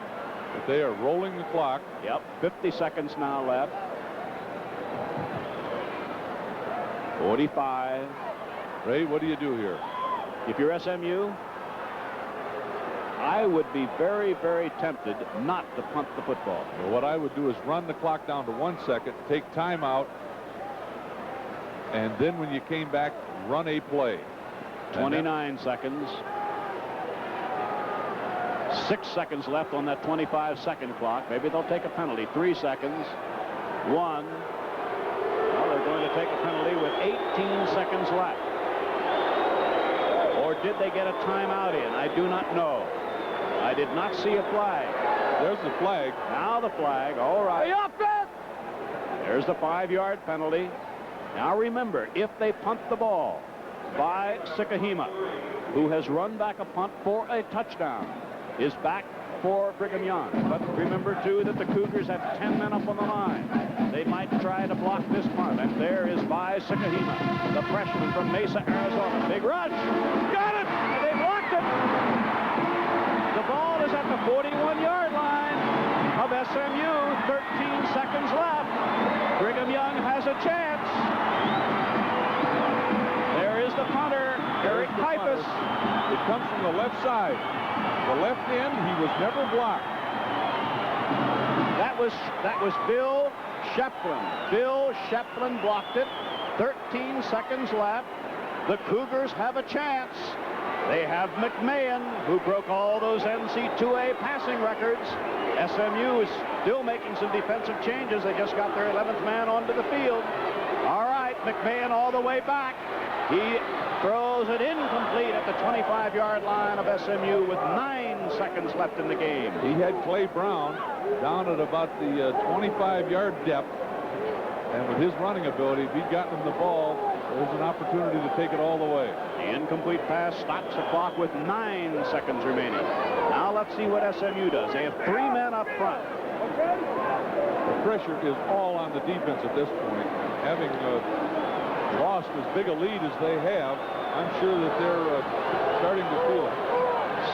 [SPEAKER 1] But they are rolling the clock.
[SPEAKER 2] Yep, 50 seconds now left. 45.
[SPEAKER 1] Ray, what do you do here?
[SPEAKER 2] If you're SMU, I would be very, very tempted not to punt the football.
[SPEAKER 1] Well, what I would do is run the clock down to 1 second, take time out, and then when you came back, run a play.
[SPEAKER 2] 29 seconds. 6 seconds left on that 25-second clock. Maybe they'll take a penalty. 3 seconds. 1. Well, they're going to take a penalty with 18 seconds left. Or did they get a timeout in? I do not know. I did not see a flag.
[SPEAKER 1] There's the flag.
[SPEAKER 2] Now the flag. All right. There's the 5-yard penalty. Now remember, if they punt the ball by Sikahema, who has run back a punt for a touchdown, is back for Brigham Young. But remember, too, that the Cougars have 10 men up on the line. They might try to block this punt. And there is by Sikahema, the freshman from Mesa, Arizona. Big rush. Got it. And they blocked it. The ball is at the 41-yard line of SMU. 13 seconds left. Brigham Young has a chance. There is the punter, Eric Pipus.
[SPEAKER 1] It comes from the left side. The left end, he was never blocked.
[SPEAKER 2] That was Bill Shefflin. Bill Shefflin blocked it. 13 seconds left. The Cougars have a chance. They have McMahon, who broke all those NC2A passing records. SMU is still making some defensive changes. They just got their 11th man onto the field. All right, McMahon all the way back. He throws it incomplete at the 25-yard line of SMU with 9 seconds left in the game.
[SPEAKER 1] He had Clay Brown down at about the 25-yard depth. And with his running ability, if he'd gotten him the ball, there's an opportunity to take it all the way.
[SPEAKER 2] The incomplete pass stops the clock with 9 seconds remaining. Now let's see what SMU does. They have 3 men up front.
[SPEAKER 1] The pressure is all on the defense at this point. Having lost as big a lead as they have, I'm sure that they're starting to feel it.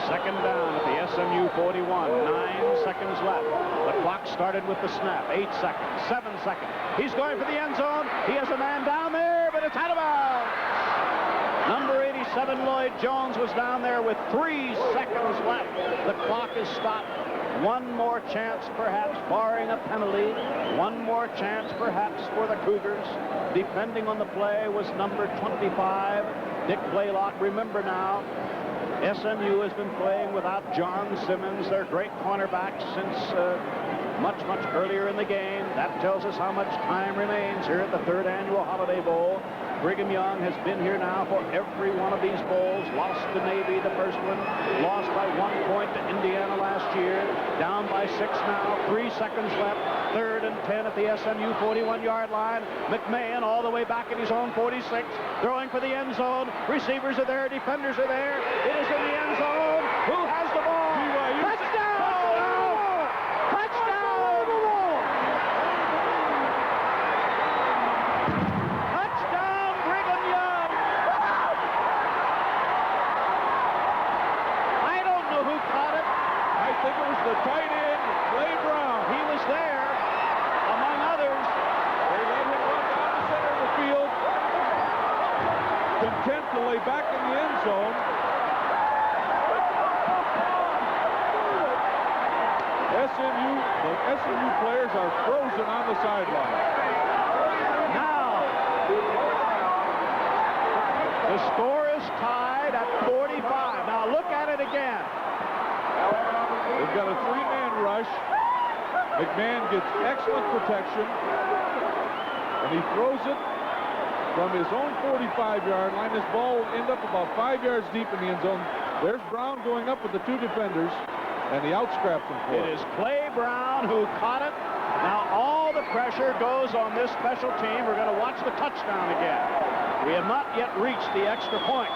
[SPEAKER 2] 2nd down at the SMU 41. 9 seconds left. The clock started with the snap. 8 seconds. 7 seconds. He's going for the end zone. He has a man down there, but it's out of bounds. Number 87, Lloyd Jones, was down there with 3 seconds left. The clock is stopped. One more chance, perhaps, barring a penalty. One more chance, perhaps, for the Cougars. Depending on the play was number 25, Dick Blaylock. Remember now, SMU has been playing without John Simmons, their great cornerback, since much earlier in the game. That tells us how much time remains here at the 3rd annual Holiday Bowl. Brigham Young has been here now for every one of these bowls. Lost to Navy the first one. Lost by 1 point to Indiana last year. Down by 6 now. 3 seconds left. 3rd and 10 at the SMU 41-yard line. McMahon all the way back at his own 46. Throwing for the end zone. Receivers are there. Defenders are there. It is in the end zone. Who has the ball? BYU. Touchdown! Touchdown! Touchdown, Brigham Young! I don't know who caught it.
[SPEAKER 1] I think it was the tight end, Clay Brown.
[SPEAKER 2] He was there, among others.
[SPEAKER 1] They let him run down the center of the field. content to lay back in the end zone. The SMU players are frozen on the sideline.
[SPEAKER 2] Now, the score is tied at 45. Now look at it again.
[SPEAKER 1] They've got a three-man rush. McMahon gets excellent protection, and he throws it from his own 45-yard line. This ball will end up about 5 yards deep in the end zone. There's Brown going up with the two defenders, and he outscrapped him for it.
[SPEAKER 2] It is Clay Brown who caught it. Now all the pressure goes on this special team. We're going to watch the touchdown again. We have not yet reached the extra point.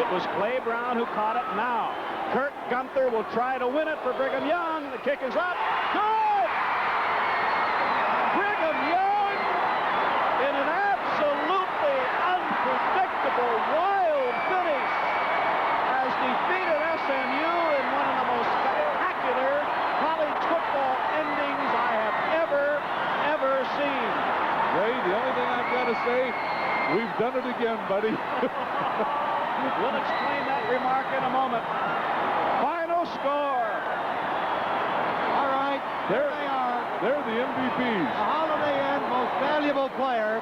[SPEAKER 2] It was Clay Brown who caught it. Now, Kurt Gunther will try to win it for Brigham Young. The kick is up. Good! Brigham Young in an absolutely unpredictable, wild finish has defeated SMU in one of the most spectacular college football endings I have ever seen.
[SPEAKER 1] Ray, the only thing I've got to say, we've done it again, buddy.
[SPEAKER 2] We'll explain that remark in a moment. Final score.
[SPEAKER 7] All right, there they are.
[SPEAKER 1] They're the MVPs.
[SPEAKER 7] The Holiday Inn Most Valuable Player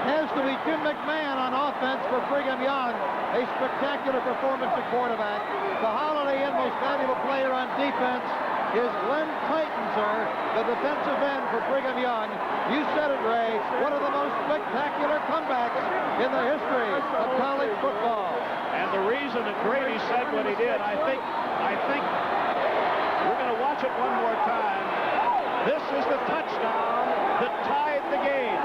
[SPEAKER 7] has to be Jim McMahon on offense for Brigham Young. A spectacular performance at quarterback. The Holiday Inn Most Valuable Player on defense is Len Tittenser, the defensive end for Brigham Young. You said it, Ray, one of the most spectacular comebacks in the history of college football.
[SPEAKER 2] And the reason that Grady said what he did, I think we're going to watch it one more time. This is the touchdown that tied the game.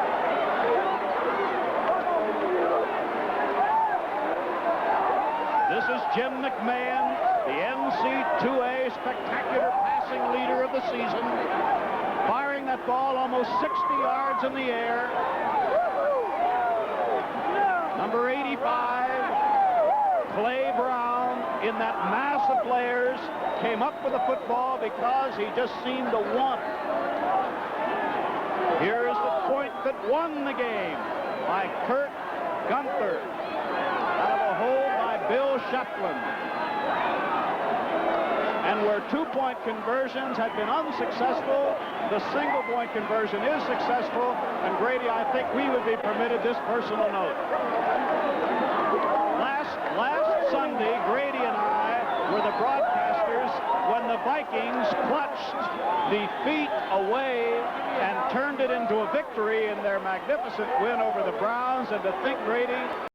[SPEAKER 2] This is Jim McMahon, the NC2A spectacular passing leader of the season, firing that ball almost 60 yards in the air. Number 85, Clay Brown, in that mass of players, came up with the football because he just seemed to want it. Here is the point that won the game by Kurt Gunther out of a hold by Bill Shepland. And where two-point conversions had been unsuccessful, the single-point conversion is successful. And Grady, I think we would be permitted this personal note. Last Sunday, Grady and I were the broadcasters when the Vikings clutched defeat away and turned it into a victory in their magnificent win over the Browns. And to think, Grady,